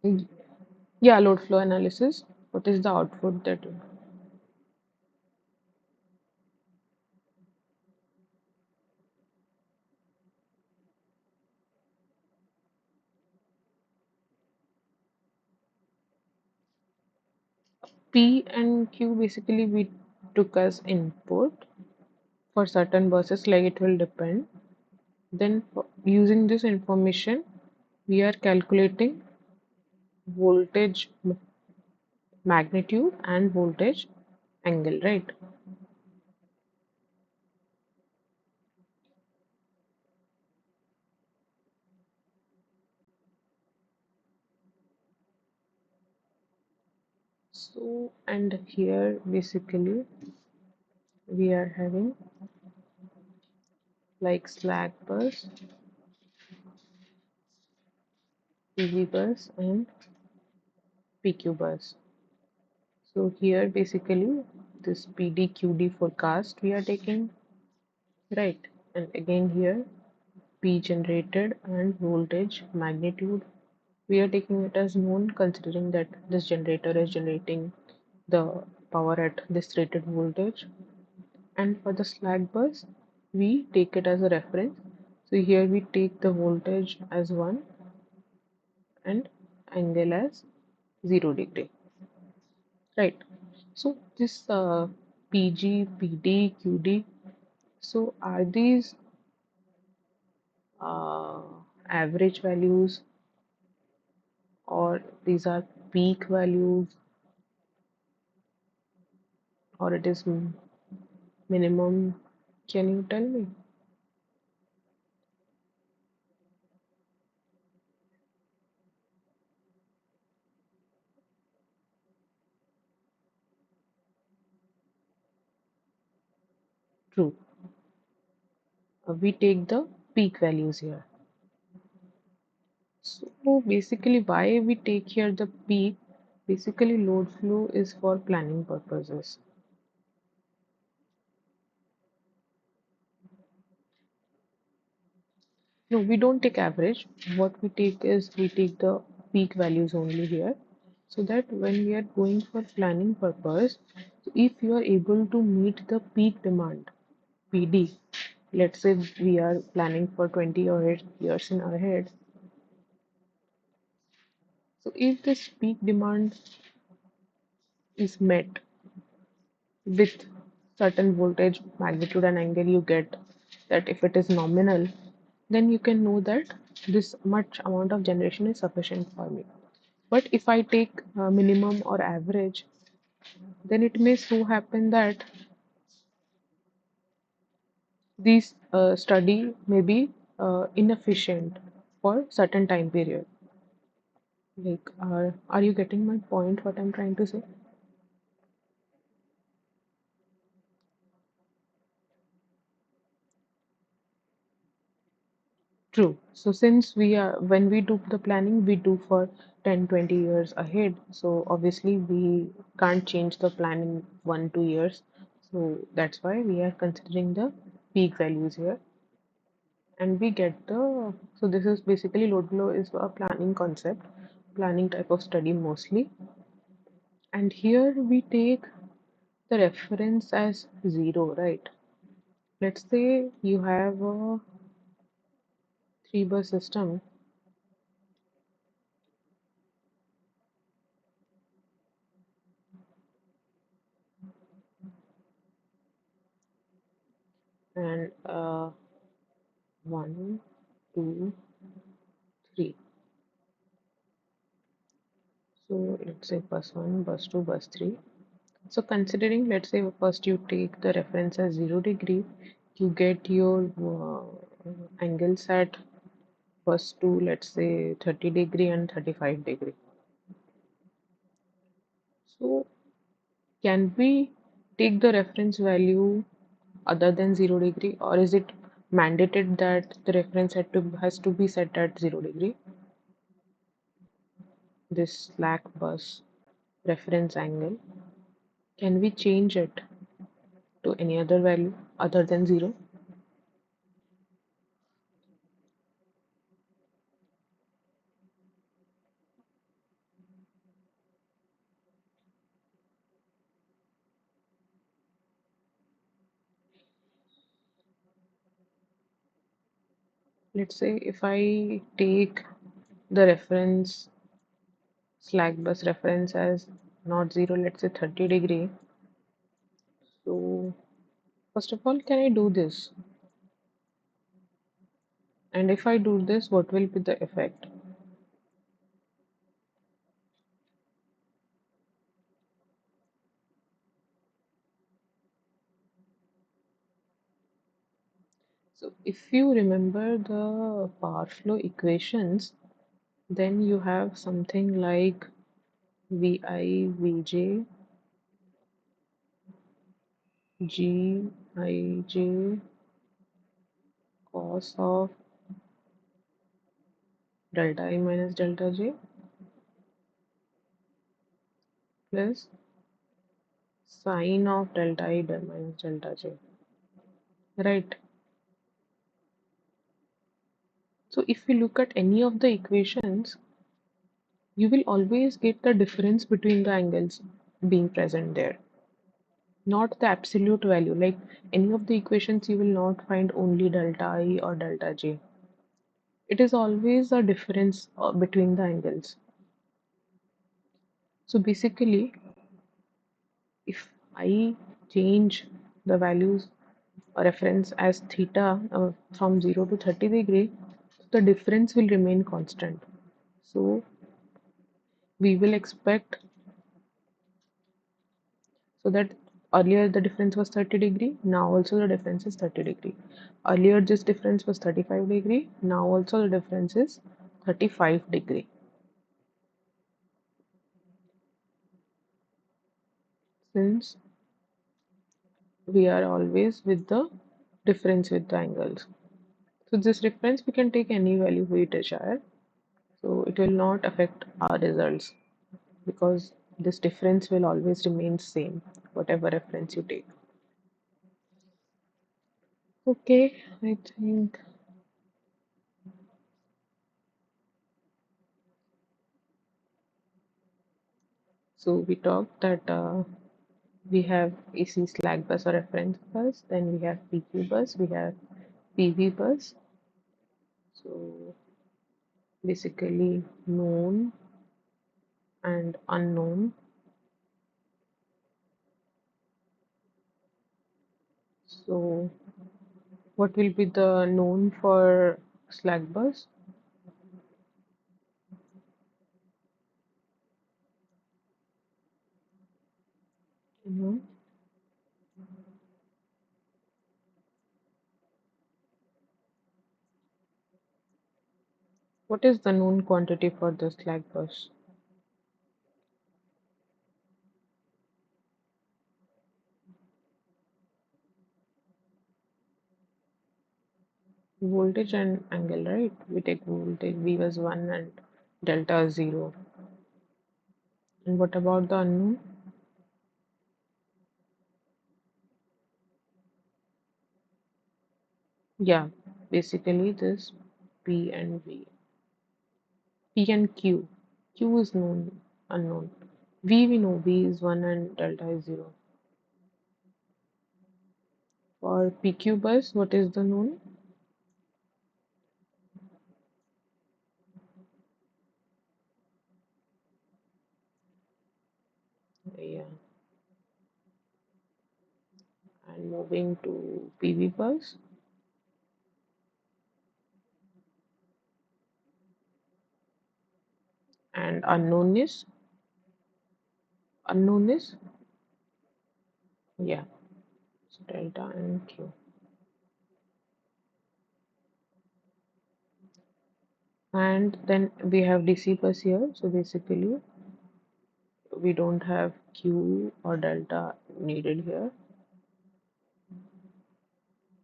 Mm, yeah, load flow analysis. What is the output that P and Q basically we took as input for certain buses, like it will depend. Then using this information, we are calculating voltage magnitude and voltage angle, right? So, and here basically we are having like slack bus, PV bus, and PQ bus. So here basically this PDQD forecast we are taking, right? And again here P generated and voltage magnitude. We are taking it as known considering that this generator is generating the power at this rated voltage. And for the slack bus, we take it as a reference. So here we take the voltage as 1 and angle as 0 degree. Right. So this PG, PD, QD, so are these uh, average values or these are peak values or it is minimum? Can you tell me? True. We take the peak values here. So basically why we take here the peak, basically load flow is for planning purposes. No, we don't take average. What we take is we take the peak values only here. So that when we are going for planning purpose, if you are able to meet the peak demand, PD, let's say we are planning for 20 or 8 years in ahead. So if this peak demand is met with certain voltage magnitude and angle, you get that if it is nominal, then you can know that this much amount of generation is sufficient for me. But if I take minimum or average, then it may so happen that this study may be inefficient for certain time period. Like, are you getting my point? What I'm trying to say? True. So since we are when we do the planning, we do for 10, 20 years ahead. So obviously we can't change the plan in 1, 2 years. So that's why we are considering the peak values here. And we get the so this is basically load flow is a planning concept, planning type of study mostly. And here we take the reference as 0, right? Let's say you have a 3 bus system. and 1, 2, 3. So let's say bus 1, bus 2, bus 3. So considering, let's say first you take the reference as 0 degree, you get your angles at bus 2, let's say 30 degree and 35 degree. So can we take the reference value other than 0 degree, or is it mandated that the reference has to be set at 0 degree? This slack bus reference angle, can we change it to any other value other than 0? Let's say if I take the reference slack bus reference as not 0, let's say 30 degree. So first of all, can I do this? And if I do this, what will be the effect? So if you remember the power flow equations, then you have something like VI, VJ, GIJ cos of delta I minus delta J plus sine of delta I minus delta J. Right. So if you look at any of the equations, you will always get the difference between the angles being present there, not the absolute value. Like any of the equations, you will not find only delta I or delta J. It is always a difference between the angles. So basically, if I change the values reference as theta from 0 to 30 degree, the difference will remain constant. So we will expect, so that earlier the difference was 30 degree, now also the difference is 30 degree. Earlier this difference was 35 degree, now also the difference is 35 degree. Since we are always with the difference with the angles. So this reference we can take any value we desire. So it will not affect our results because this difference will always remain same, whatever reference you take. Okay, I think so. We talked that we have AC slack bus or reference bus, then we have PQ bus, we have PV bus. So basically known and unknown. So what will be the known for slack bus? Mhm. What is the known quantity for the slack bus? Voltage and angle, right? We take voltage, V was 1 and delta 0. And what about the unknown? Yeah, basically this P and V. P and Q. Q is known, unknown. V we know, V is 1 and delta is 0. For PQ bus, what is the known? Yeah, And moving to PV bus. And unknown is, yeah, so delta and Q. And then we have DC bus here. So basically, we don't have Q or delta needed here.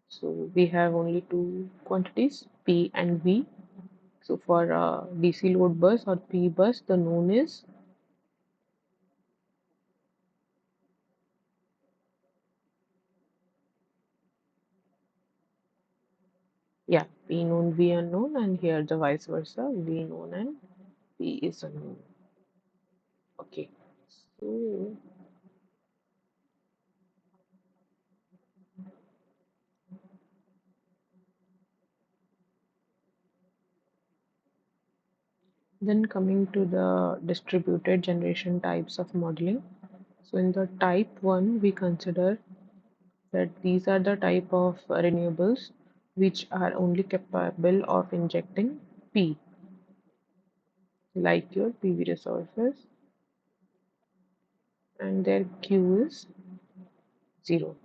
So we have only two quantities, P and V. So for a DC load bus or P bus, the known is, yeah, P known, V unknown, and here the vice versa, V known and P is unknown. Okay, so then coming to the distributed generation types of modeling. So in the type 1, we consider that these are the type of renewables which are only capable of injecting P, like your PV resources, and their Q is 0.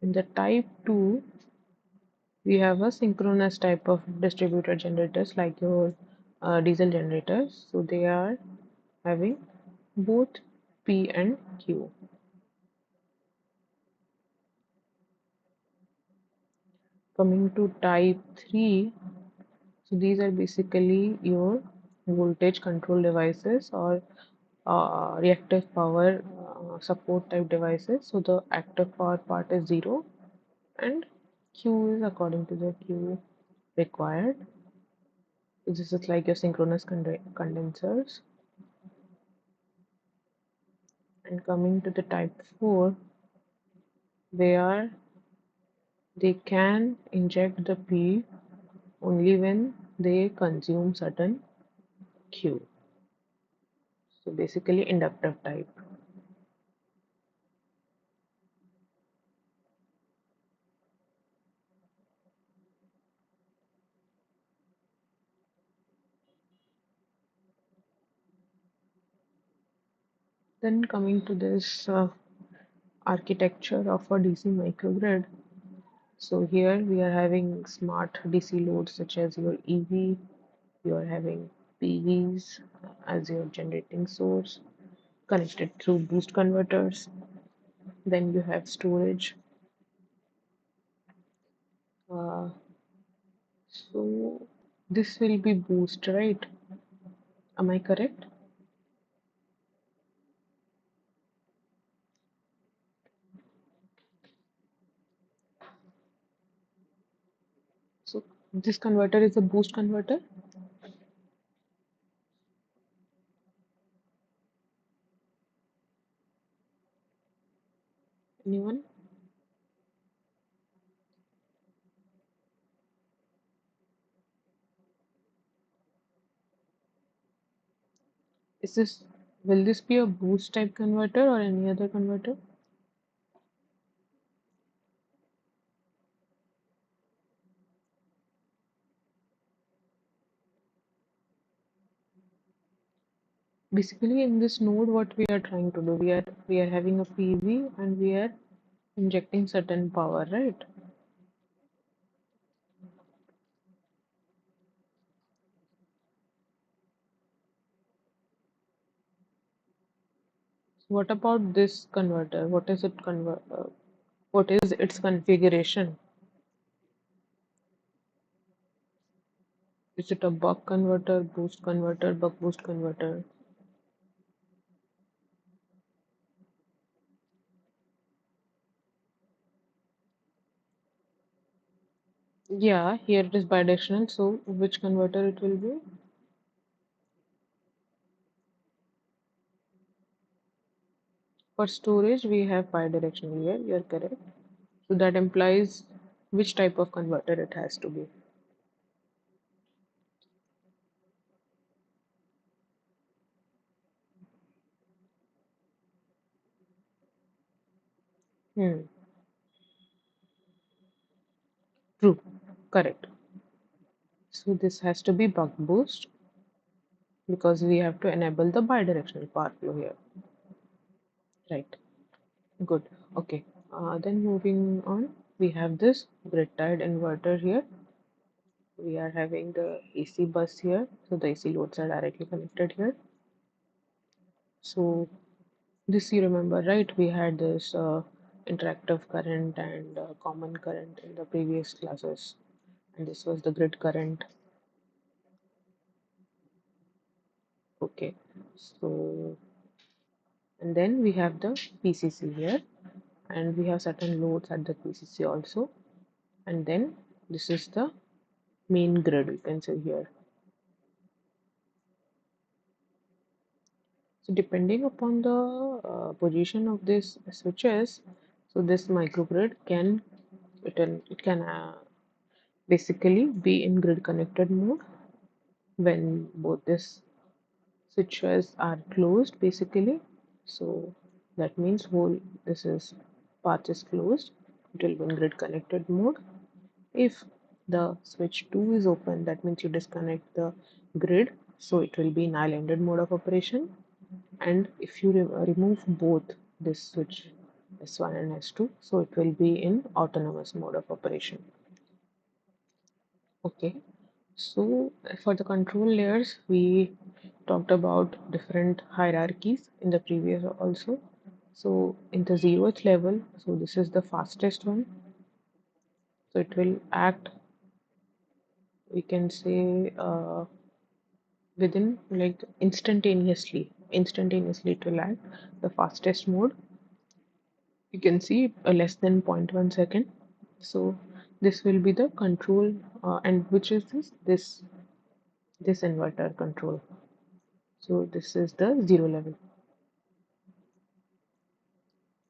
In the type 2, we have a synchronous type of distributed generators like your diesel generators. So they are having both P and Q. Coming to type 3, so these are basically your voltage control devices or reactive power support type devices. So the active power part is 0 and Q is according to the Q required. So this is like your synchronous condensers. And coming to the type 4, where they can inject the P only when they consume certain Q. So basically inductive type. Then coming to this architecture of a DC microgrid. So here we are having smart DC loads such as your EV, you are having PVs as your generating source connected through boost converters. Then you have storage. Uh, so this will be boost, right? Am I correct? So this converter is a boost converter. Anyone? Is this Will this be a boost type converter or any other converter? Basically, in this node, what we are trying to do, we are having a PV and we are injecting certain power, right? So what about this converter? What is its configuration? Is it a buck converter, boost converter, buck boost converter? Yeah, here it is bidirectional. So which converter it will be? For storage, we have bidirectional here. You're correct. So that implies which type of converter it has to be. Hmm. True. Correct. So this has to be buck boost because we have to enable the bidirectional power flow here. Right. Good. Okay. Then moving on, we have this grid-tied inverter here. We are having the AC bus here. So the AC loads are directly connected here. So this you remember, right? We had this interactive current and common current in the previous classes. And this was the grid current. Okay. So, and then we have the PCC here. And we have certain loads at the PCC also. And then this is the main grid, you can say here. So depending upon the position of these switches, so this microgrid can basically be in grid connected mode when both these switches are closed basically. So that means whole this is path is closed. It will be in grid connected mode. If the switch 2 is open, that means you disconnect the grid, so it will be in islanded mode of operation. And if you remove both this switch S1 and S2, so it will be in autonomous mode of operation. Okay, so for the control layers, we talked about different hierarchies in the previous also. So in the 0th level, so this is the fastest one. So it will act, we can say, within like instantaneously it will act the fastest mode. You can see less than zero point 0.1 second. So this will be the control, and which is this inverter control. So this is the 0 level.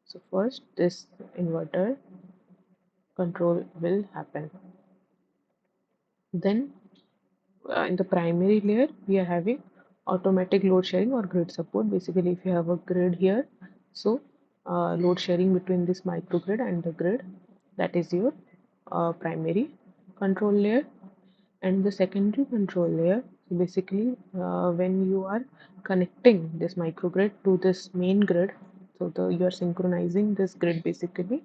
So first this inverter control will happen. Then in the primary layer we are having automatic load sharing or grid support. Basically, if you have a grid here, so load sharing between this microgrid and the grid, that is your primary control layer. And the secondary control layer, so basically when you are connecting this microgrid to this main grid, so you are synchronizing this grid basically,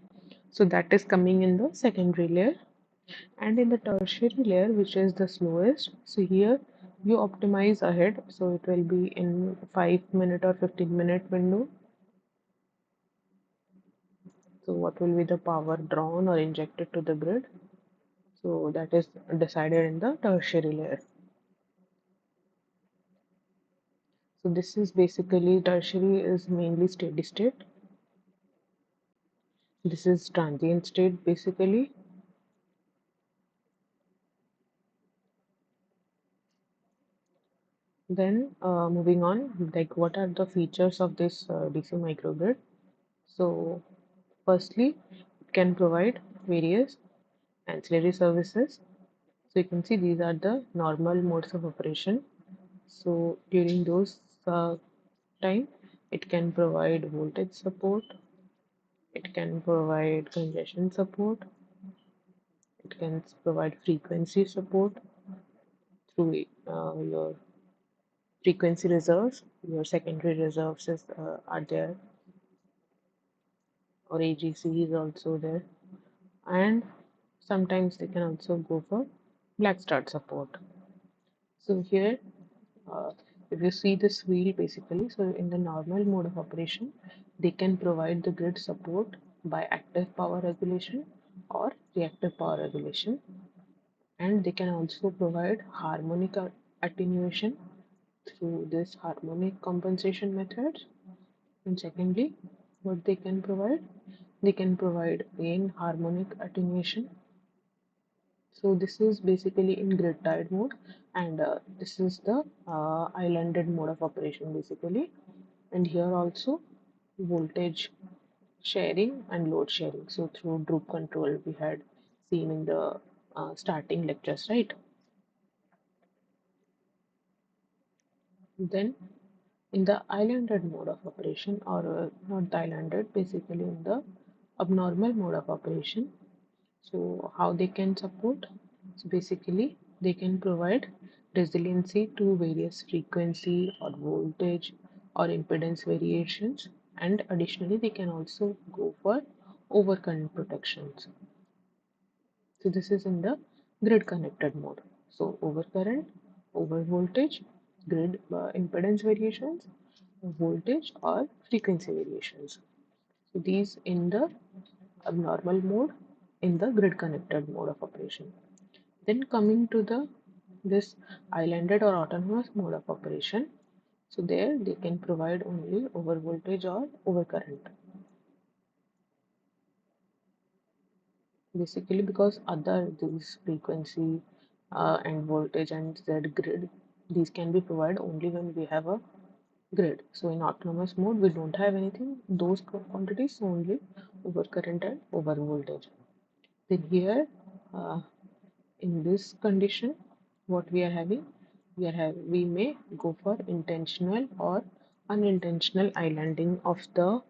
so that is coming in the secondary layer. And in the tertiary layer, which is the slowest, so here you optimize ahead, so it will be in 5 minute or 15-minute window. So what will be the power drawn or injected to the grid, so that is decided in the tertiary layer. So this is basically tertiary is mainly steady state. This is transient state basically. Then moving on, like what are the features of this DC microgrid? So firstly, it can provide various ancillary services. So you can see these are the normal modes of operation. So during those time, it can provide voltage support, it can provide congestion support, it can provide frequency support through your frequency reserves. Your secondary reserves are there, or AGC is also there, and sometimes they can also go for black start support. So here, uh, if you see this wheel basically, so in the normal mode of operation, they can provide the grid support by active power regulation or reactive power regulation, and they can also provide harmonic attenuation through this harmonic compensation method. And secondly, what they can provide? They can provide gain harmonic attenuation. So this is basically in grid tied mode, and this is the islanded mode of operation basically. And here also voltage sharing and load sharing. So through droop control we had seen in the starting lectures, right? Then in the islanded mode of operation, or not the islanded, basically in the abnormal mode of operation. So how they can support? So basically they can provide resiliency to various frequency or voltage or impedance variations, and additionally they can also go for overcurrent protections. So this is in the grid connected mode. So overcurrent, over voltage, grid impedance variations, voltage or frequency variations. So these in the abnormal mode, in the grid connected mode of operation. Then coming to the this islanded or autonomous mode of operation. So there they can provide only over voltage or over current. Basically because other these frequency and voltage and Z grid, these can be provided only when we have a grid. So in autonomous mode we don't have anything, those quantities only over current and over voltage. Then here in this condition what we are having, we may go for intentional or unintentional islanding of the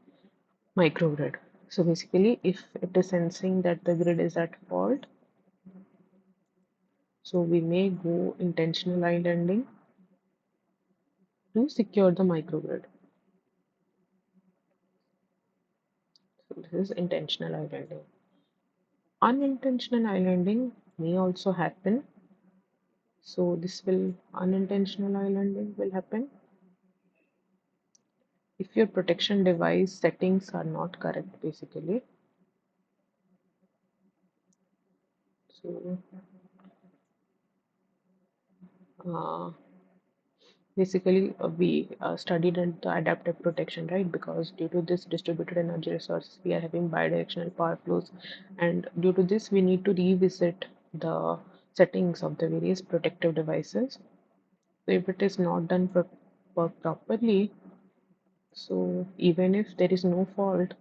microgrid. So basically if it is sensing that the grid is at fault, so we may go intentional islanding to secure the microgrid. So this is intentional islanding. Unintentional islanding may also happen. So this will unintentional islanding will happen if your protection device settings are not correct basically. So uh, basically we studied the adaptive protection, right? Because due to this distributed energy resources we are having bidirectional power flows, and due to this we need to revisit the settings of the various protective devices. So if it is not done properly, so even if there is no fault,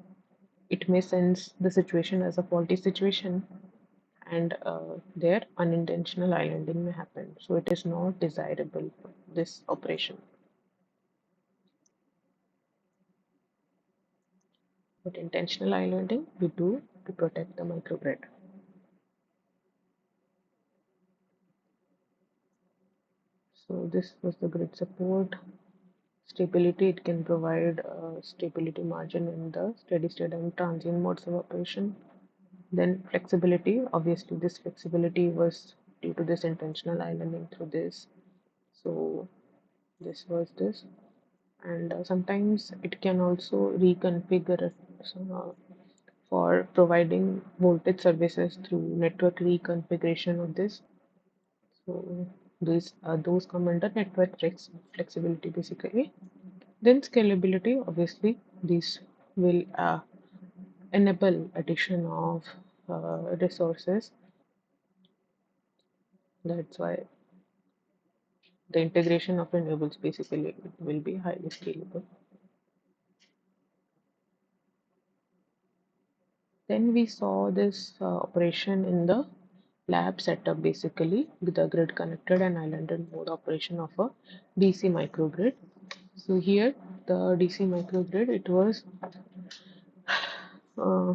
it may sense the situation as a faulty situation, and their unintentional islanding may happen. So it is not desirable for this operation. But intentional islanding we do to protect the microgrid. So this was the grid support. Stability, it can provide stability margin in the steady state and transient modes of operation. Then flexibility, obviously this flexibility was due to this intentional islanding through this. So this was this, and sometimes it can also reconfigure it, for providing voltage services through network reconfiguration of this. So those come under network flexibility basically. Then scalability, obviously these will enable addition of resources. That's why the integration of renewables basically will be highly scalable. Then we saw this operation in the lab setup, basically with the grid connected and islanded mode operation of a DC microgrid. So here the DC microgrid, it was uh,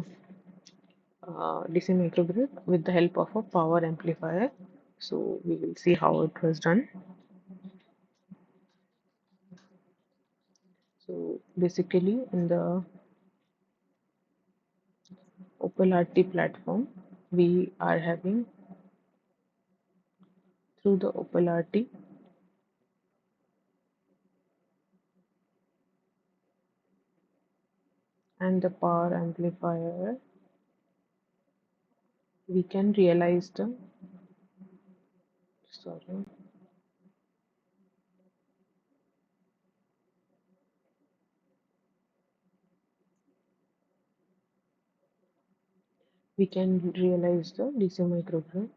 DC microgrid with the help of a power amplifier. So we will see how it was done. So basically in the OpenRT platform, we are having through the OpenRT and the power amplifier, we can realize the, sorry, we can realize the DC microgrid.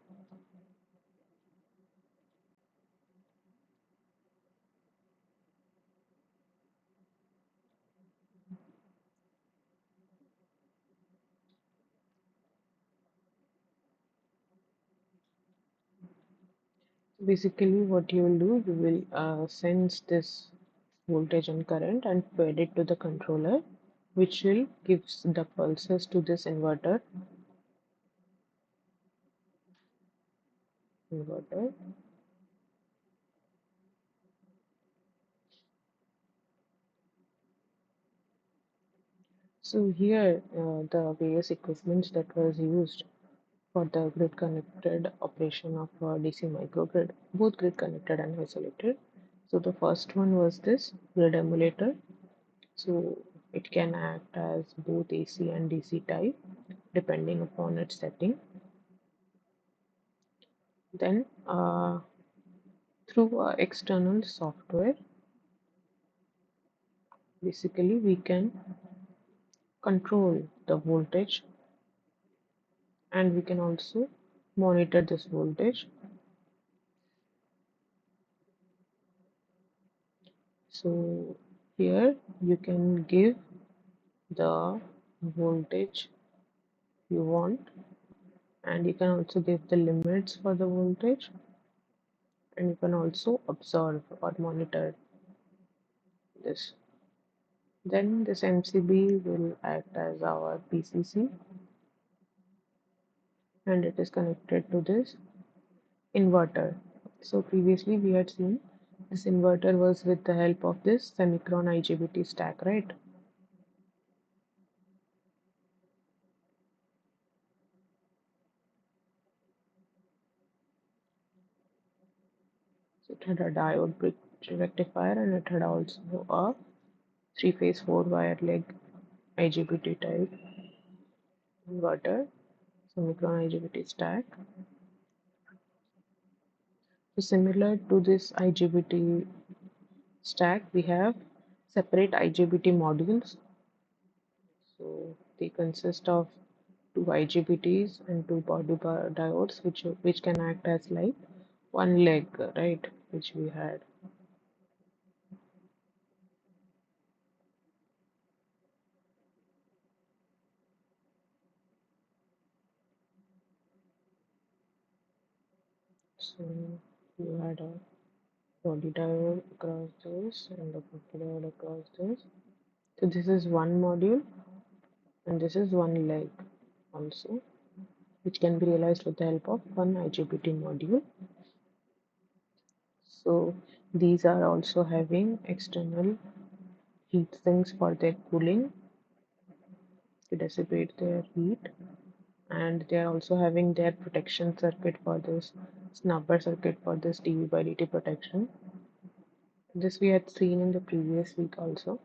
Basically what you will do, you will sense this voltage and current and feed it to the controller. which will gives the pulses to this inverter. So here the various equipments that was used for the grid connected operation of DC microgrid, both grid connected and isolated. So the first one was this grid emulator. So it can act as both AC and DC type depending upon its setting. Then through external software, basically we can control the voltage, and we can also monitor this voltage. So here you can give the voltage you want, and you can also give the limits for the voltage, and you can also observe or monitor this. Then this MCB will act as our PCC, and it is connected to this inverter. So previously we had seen this inverter was with the help of this semicron IGBT stack, right? So it had a diode bridge rectifier, and it had also a three-phase four-wire leg IGBT type inverter, semicron IGBT stack. So similar to this IGBT stack, we have separate IGBT modules. So they consist of two IGBTs and two body diodes, which can act as like one leg, right? Which we had. So you had a body diode across this and the body diode across this. So this is one module, and this is one leg also, which can be realized with the help of one IGBT module. So these are also having external heat sinks for their cooling to dissipate their heat, and they are also having their protection circuit for this snubber circuit for this dv by dt protection. This we had seen in the previous week also.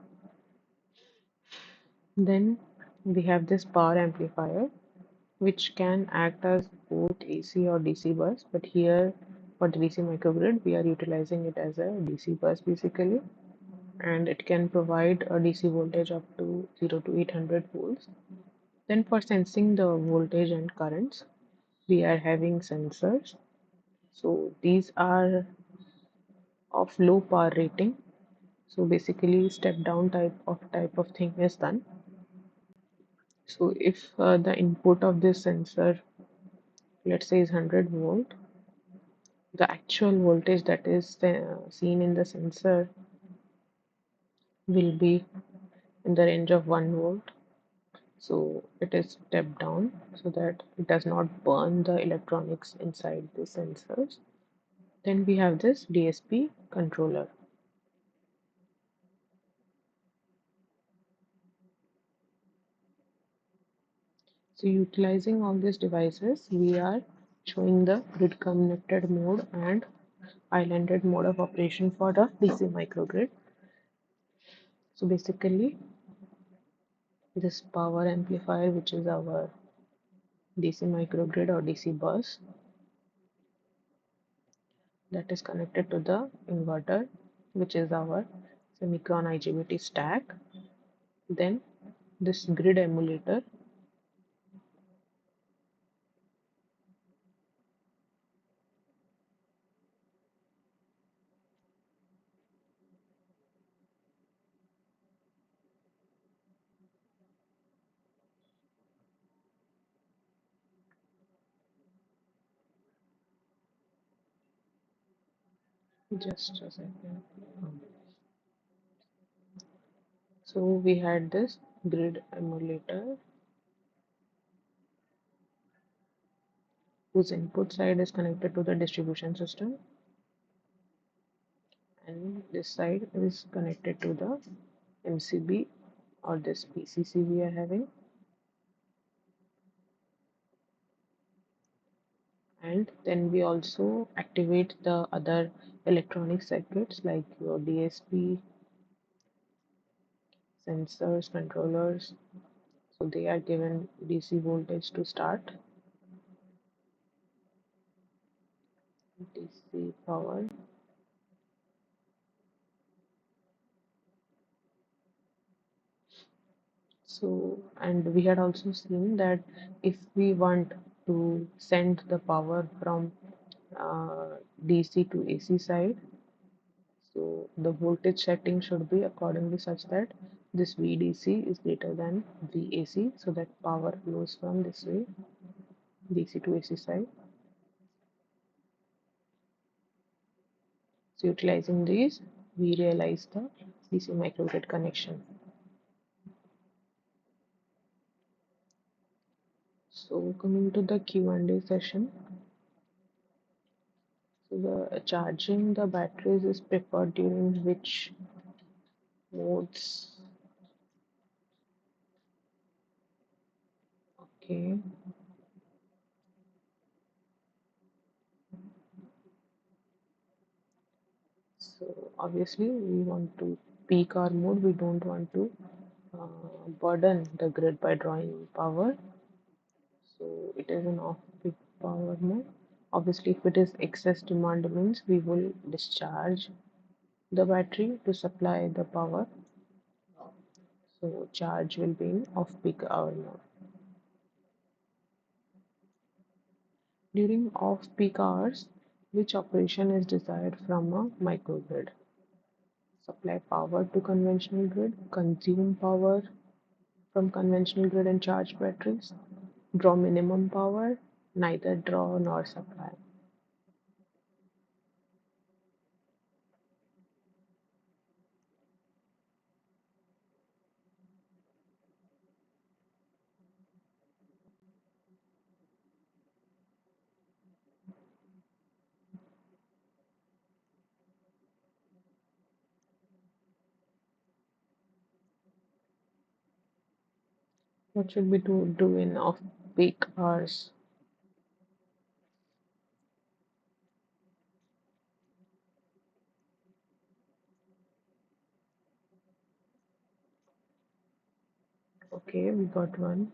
Then we have this power amplifier, which can act as both AC or DC bus, but here for the DC microgrid we are utilizing it as a DC bus basically, and it can provide a DC voltage up to 0 to 800 volts. Then for sensing the voltage and currents, we are having sensors. So these are of low power rating. So basically step down type of thing is done. So if the input of this sensor, let's say, is 100 volt, the actual voltage that is seen in the sensor will be in the range of 1 volt. So it is stepped down so that it does not burn the electronics inside the sensors. Then we have this DSP controller. So utilizing all these devices, we are showing the grid connected mode and islanded mode of operation for the DC microgrid. So basically, this power amplifier, which is our DC microgrid or DC bus, that is connected to the inverter, which is our semicron IGBT stack. Then this grid emulator, just a second. So we had this grid emulator whose input side is connected to the distribution system, and this side is connected to the MCB or this PCC we are having. And then we also activate the other electronic circuits like your DSP, sensors, controllers. So they are given DC voltage to start. DC power. So, and we had also seen that if we want to send the power from DC to AC side, so the voltage setting should be accordingly such that this VDC is greater than VAC, so that power flows from this way, DC to AC side. So utilizing these, we realize the DC microgrid connection. So coming to the Q&A session, so the charging the batteries is preferred during which modes? Okay, so obviously we want to peak our mode. We don't want to burden the grid by drawing power. So it is an off-peak power mode. Obviously, if it is excess demand means we will discharge the battery to supply the power. So charge will be in off-peak hour mode. During off-peak hours, which operation is desired from a microgrid? Supply power to conventional grid, consume power from conventional grid and charge batteries, draw minimum power, neither draw nor supply. What should we do in off-peak hours? Okay, we got one.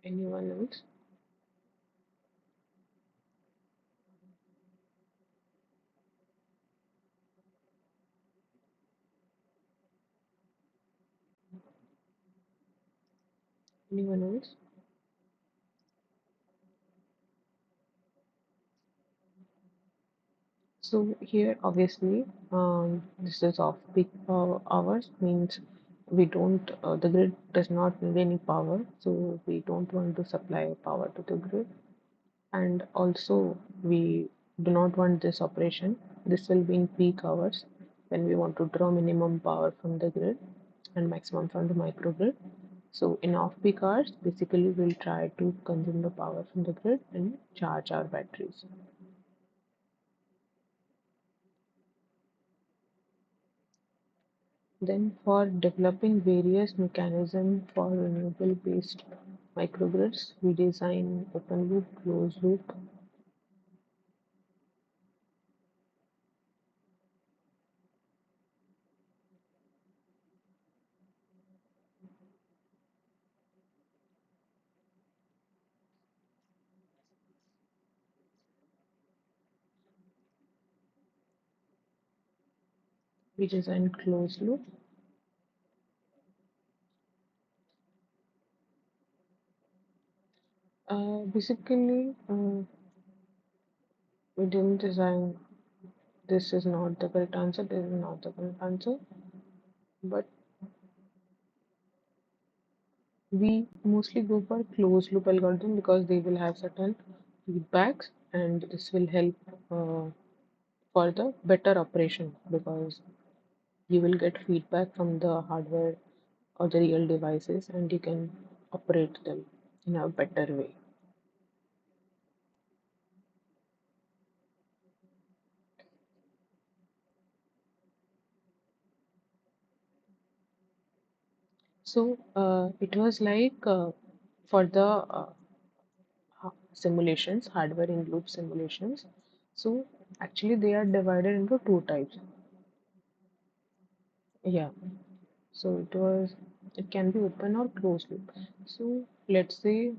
Anyone else? Anyone else? So here, obviously, this is off-peak hours means we don't, the grid does not need any power, so we don't want to supply power to the grid. And also, we do not want this operation. This will be in peak hours when we want to draw minimum power from the grid and maximum from the microgrid. So in off-peak hours, basically we'll try to consume the power from the grid and charge our batteries. Then for developing various mechanisms for renewable based microgrids, we design open loop, closed loop. We design closed loop. Basically, we didn't design, this is not the correct answer, this is not the correct answer, but we mostly go for closed loop algorithm because they will have certain feedbacks and this will help for the better operation because you will get feedback from the hardware or the real devices, and you can operate them in a better way. So it was like for the simulations, hardware in loop simulations. So actually they are divided into two types. Yeah. So it can be open or closed loop. So let's say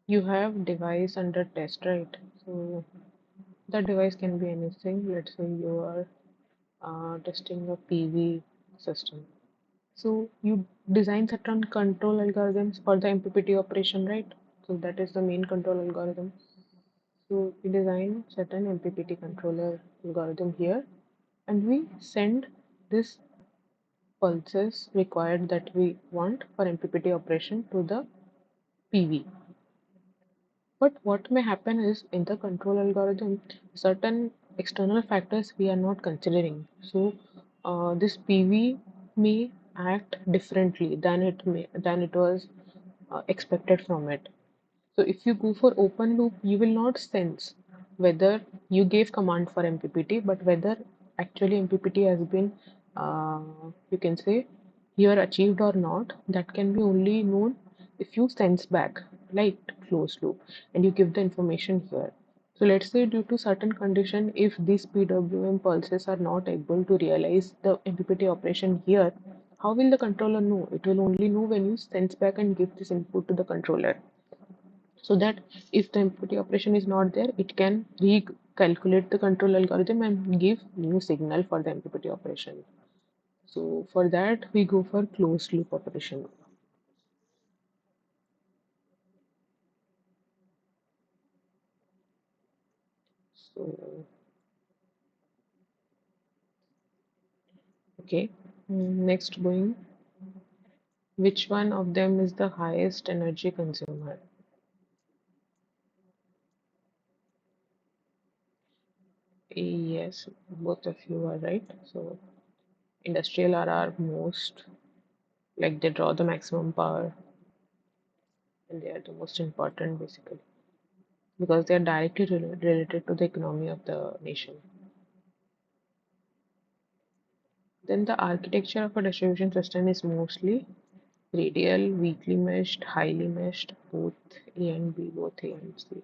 you have device under test, right? So the device can be anything. Let's say you are testing a PV system. So you design certain control algorithms for the MPPT operation, right? So that is the main control algorithm. So we design certain MPPT controller algorithm here, and we send this pulses required that we want for MPPT operation to the PV. But what may happen is in the control algorithm, certain external factors we are not considering. So this PV may act differently than it was expected from it. So if you go for open loop, you will not sense whether you gave command for MPPT, but whether actually MPPT has been, uh, you can say, here achieved or not. That can be only known if you sense back, like closed loop, and you give the information here. So let's say due to certain condition, if these PWM pulses are not able to realize the MPPT operation here, how will the controller know? It will only know when you sense back and give this input to the controller, so that if the empty operation is not there, it can recalculate the control algorithm and give new signal for the MPPT operation. So for that we go for closed loop operation. So okay. Next, going, which one of them is the highest energy consumer? Yes, both of you are right. So industrial are our most, like, they draw the maximum power, and they are the most important basically because they are directly related to the economy of the nation. Then the architecture of a distribution system is mostly radial, weakly meshed, highly meshed, both A and B, both A and C.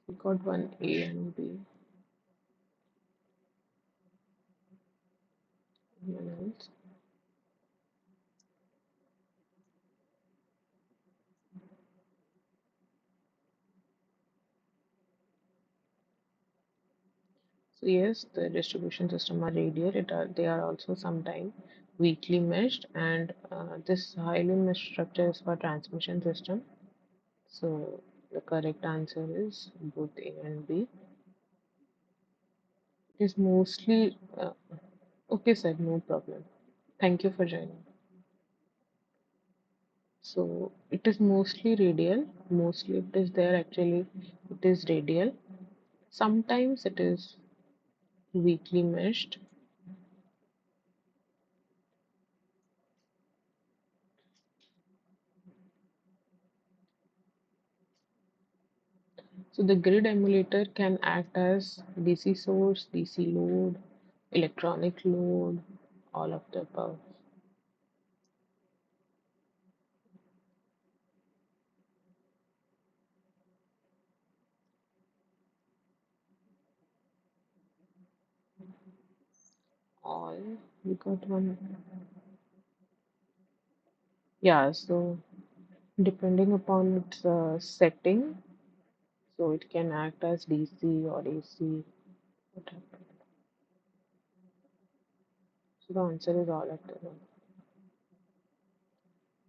We got one A and B. Anyone else? So yes, the distribution system are radial. They are also sometimes weakly meshed, and this highly meshed structure is for transmission system. So the correct answer is both A and B. It is mostly okay, sir. No problem. Thank you for joining. So it is mostly radial. Mostly it is there actually. It is radial. Sometimes it is weakly meshed. So the grid emulator can act as DC source, DC load, electronic load, all of the above. All we got one. Yeah, so depending upon its setting, so it can act as DC or AC. Whatever. So the answer is all of them.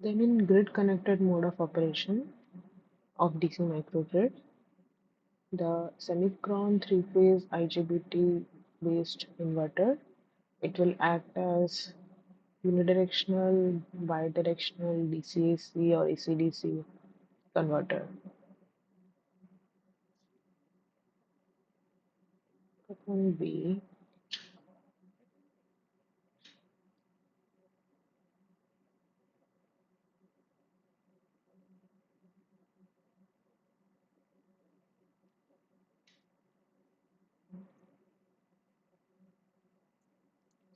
Then in grid connected mode of operation of DC microgrid, the semicron three-phase IGBT based inverter, it will act as unidirectional, bidirectional, DC-AC or AC-DC converter. Option B.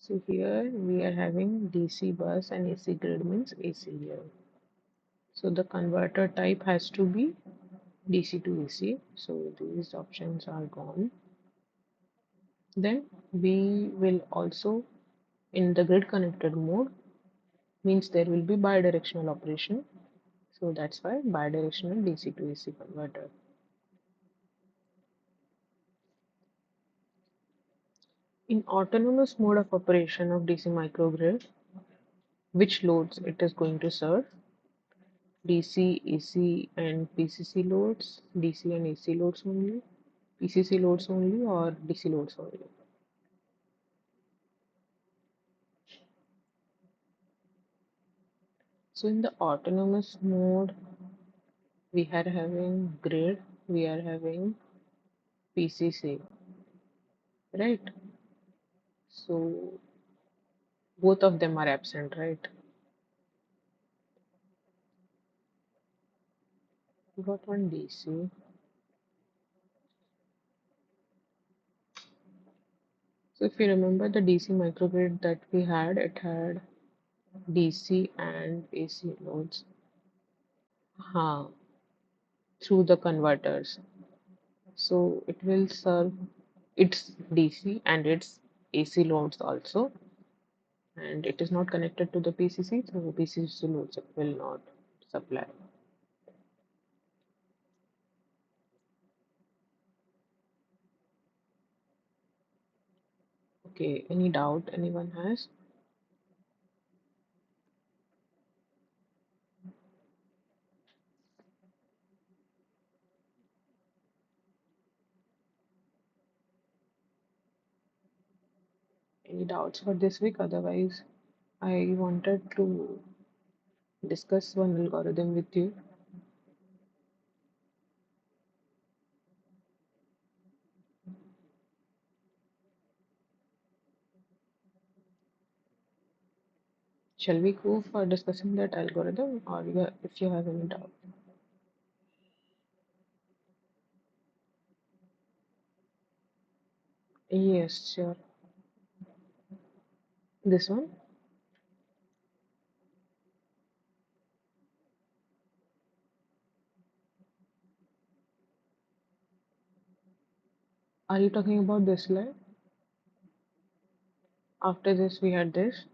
So here we are having DC bus and AC grid means AC here. So the converter type has to be DC to AC. So these options are gone. Then we will also in the grid connected mode means there will be bidirectional operation. So that's why bidirectional DC to AC converter. In autonomous mode of operation of DC microgrid, which loads it is going to serve? DC, AC and PCC loads, DC and AC loads only, PCC loads only or DC loads only. So in the autonomous mode, we are having grid, we are having PCC, right? So both of them are absent, right? We got one DC. So if you remember the DC microgrid that we had, it had DC and AC loads. Through the converters. So it will serve its DC and its AC loads also, and it is not connected to the PCC, so PCC loads it will not supply. Okay, any doubt anyone has? Any doubts for this week? Otherwise, I wanted to discuss one algorithm with you. Shall we go for discussing that algorithm, or if you have any doubt? Yes, sure. This one? Are you talking about this slide? After this, we had this.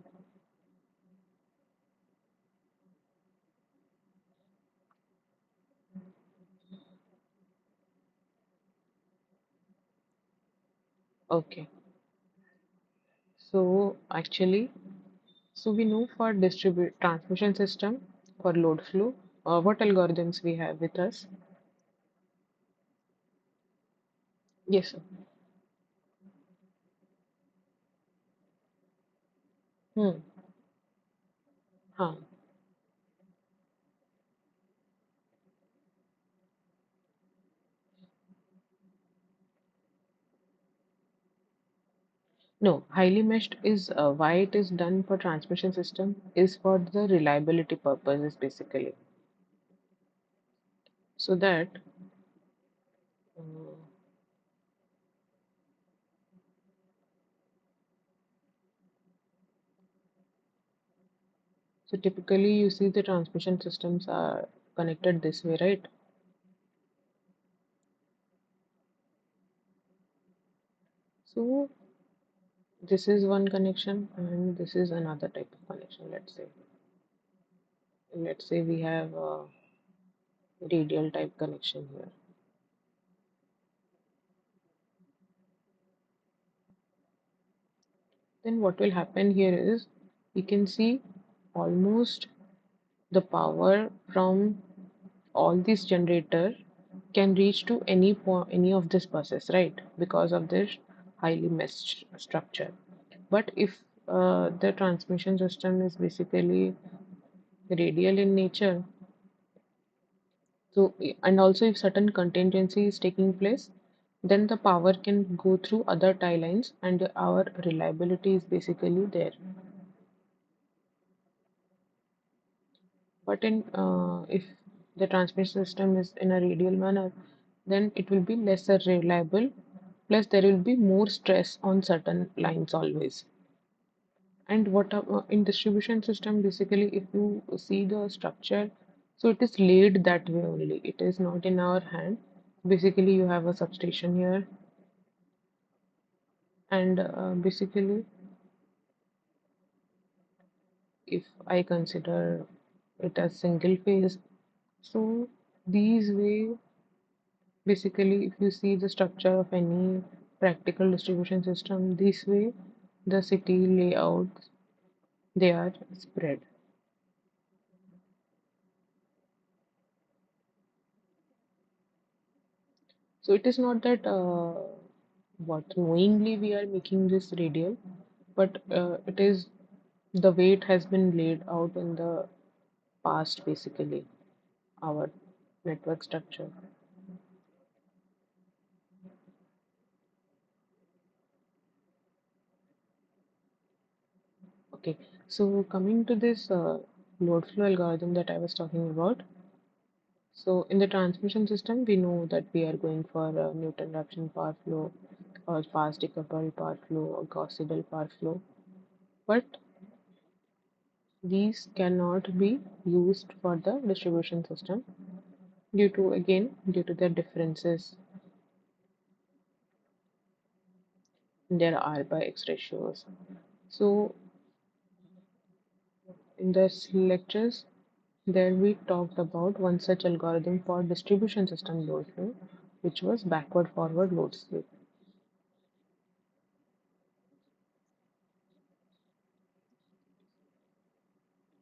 Okay. So actually, so we know for distribute transmission system for load flow, what algorithms we have with us? Yes, sir. Hmm. Huh. No, highly meshed is why it is done for transmission system is for the reliability purposes basically. So that uh, so typically you see the transmission systems are connected this way, right? So this is one connection and this is another type of connection. Let's say we have a radial type connection here. Then what will happen here is we can see almost the power from all these generator can reach to any point, any of this buses, right? Because of this highly meshed structure. But if the transmission system is basically radial in nature. So, and also if certain contingency is taking place, then the power can go through other tie lines and our reliability is basically there. But in if the transmission system is in a radial manner, then it will be lesser reliable. Plus, there will be more stress on certain lines always. And what in distribution system, basically, if you see the structure, so it is laid that way only. It is not in our hand. Basically, you have a substation here, and basically, if I consider it as single phase, so these way, basically, if you see the structure of any practical distribution system, this way, the city layouts they are spread. So it is not that what knowingly we are making this radial, but it is the way it has been laid out in the past, basically, our network structure. Okay, so coming to this load flow algorithm that I was talking about. So in the transmission system, we know that we are going for a Newton-Raphson power flow or fast decoupled power flow or Gauss-Seidel power flow. But these cannot be used for the distribution system due to their differences in their R by X ratios. So in this lectures there we talked about one such algorithm for distribution system load flow, which was backward forward load sweep.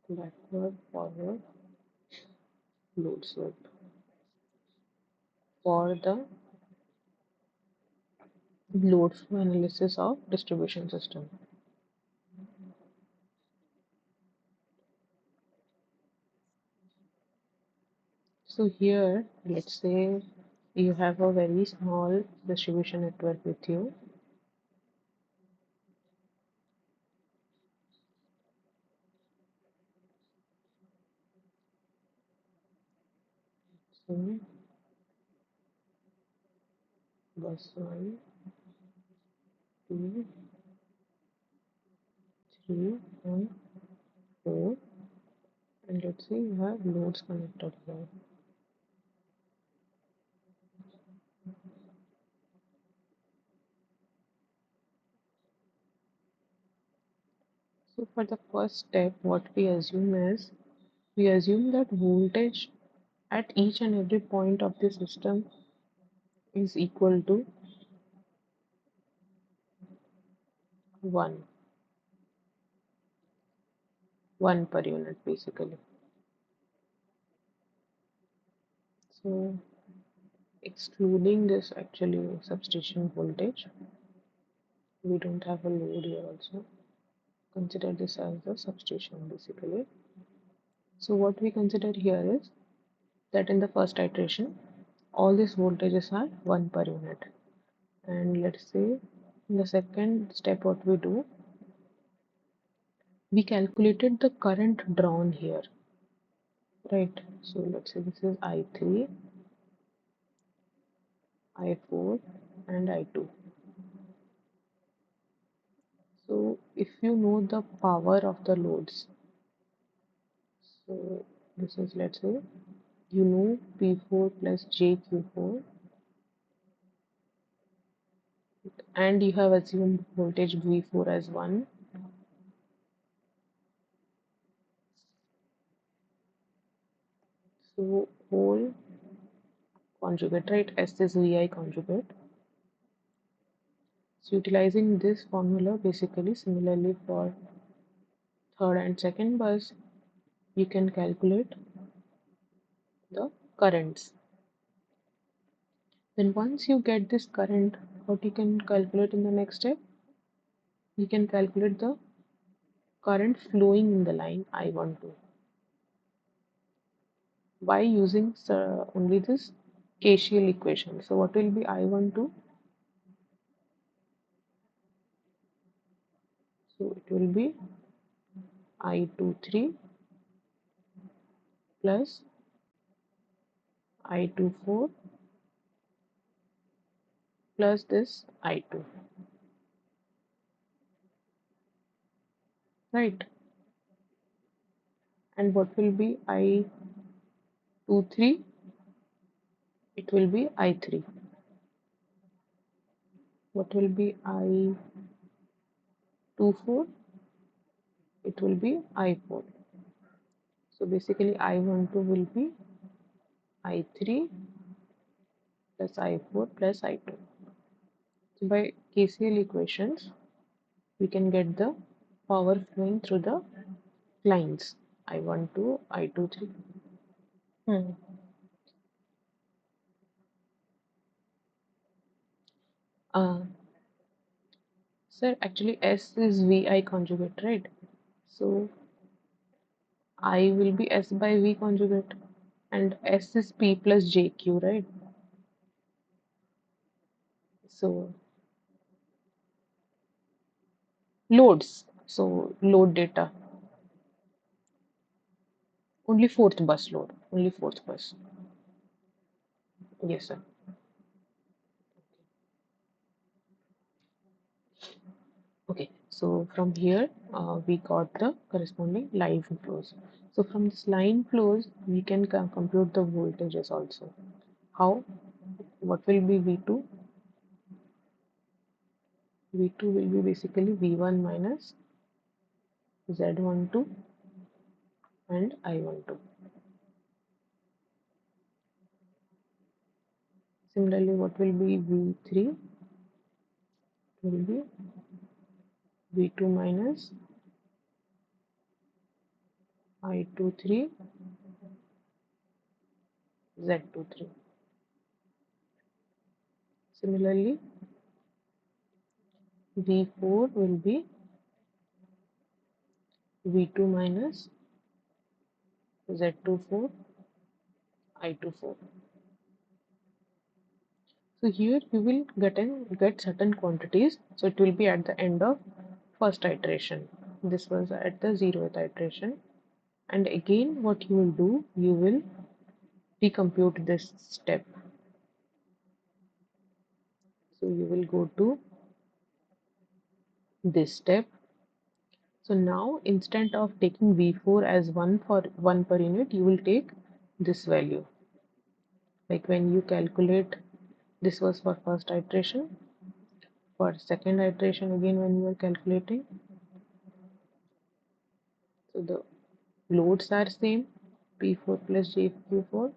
Backward forward load sweep for the load flow analysis of distribution system. So here, let's say you have a very small distribution network with you. So bus 1, 2, 3, and 4, and let's say you have loads connected here. So for the first step, what we assume is we assume that voltage at each and every point of the system is equal to 1, 1 per unit basically. So excluding this actually substation voltage, we don't have a load here also. Consider this as the substation basically. So what we consider here is that in the first iteration, all these voltages are 1 per unit. And let's say in the second step, what we do, we calculated the current drawn here, right? So let's say this is I3, I4, and I2. So if you know the power of the loads, so this is, let's say, you know P4 plus JQ4, and you have assumed voltage V4 as 1. So whole conjugate, right? S is VI conjugate. So utilizing this formula, basically similarly for third and second bus, you can calculate the currents. Then once you get this current, what you can calculate in the next step? You can calculate the current flowing in the line I12 by using only this KCL equation. So what will be I12? So it will be I23 plus I24 plus this I2, right? And what will be I23? It will be I3. What will be I24? It will be I4. So basically I12 will be I3 plus I4 plus I2. So by KCL equations, we can get the power flowing through the lines I12, I23. Hmm. Uh, Sir, actually S is VI conjugate, right? So I will be S by V conjugate, and S is P plus JQ, right? So loads, so load data, only fourth bus load, only fourth bus. Yes, sir. Okay, so from here we got the corresponding line flows. So from this line flows, we can compute the voltages also. How? What will be V2? V2 will be basically V1 minus Z12 and I12. Similarly, what will be V3? Will be V2 minus I23 Z23. Similarly, V4 will be V2 minus Z24 I24. So here you will get certain quantities. So it will be at the end of first iteration. This was at the 0th iteration. And again what you will do, you will recompute this step. So you will go to this step. So now instead of taking V4 as 1 for 1 per unit, you will take this value. Like when you calculate, this was for first iteration. For second iteration again when you are calculating, so the loads are same, P4 plus JQ4,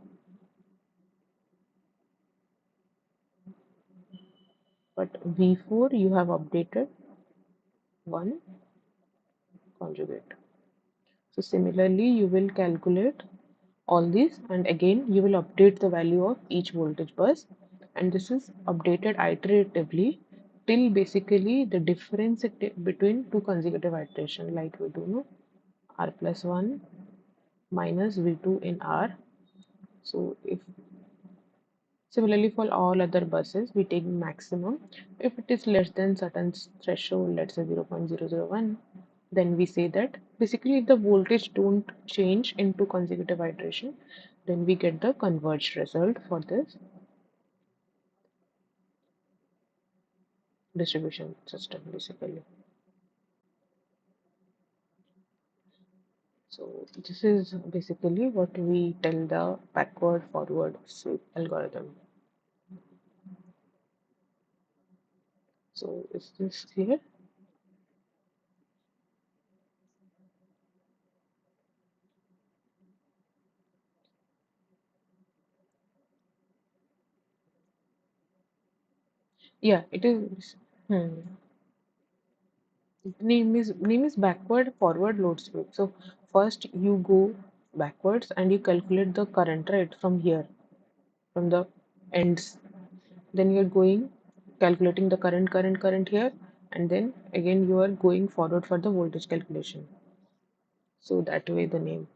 but V4 you have updated 1 conjugate. So similarly you will calculate all these and again you will update the value of each voltage bus, and this is updated iteratively till basically the difference between two consecutive iteration, like we do know R plus 1 minus V2 in R. So if similarly for all other buses we take maximum. If it is less than certain threshold, let's say 0.001, then we say that basically if the voltage don't change into consecutive iteration, then we get the converged result for this distribution system basically. So this is basically what we tell the backward forward sweep algorithm. So is this clear? Yeah, it is. Name is backward forward load sweep. So first you go backwards and you calculate the current, right, from here, from the ends. Then you're going calculating the current here, and then again you are going forward for the voltage calculation. So that way the name.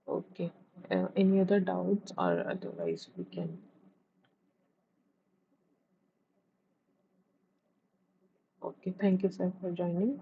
Okay. Any other doubts or otherwise we can. Okay. Thank you, sir, for joining.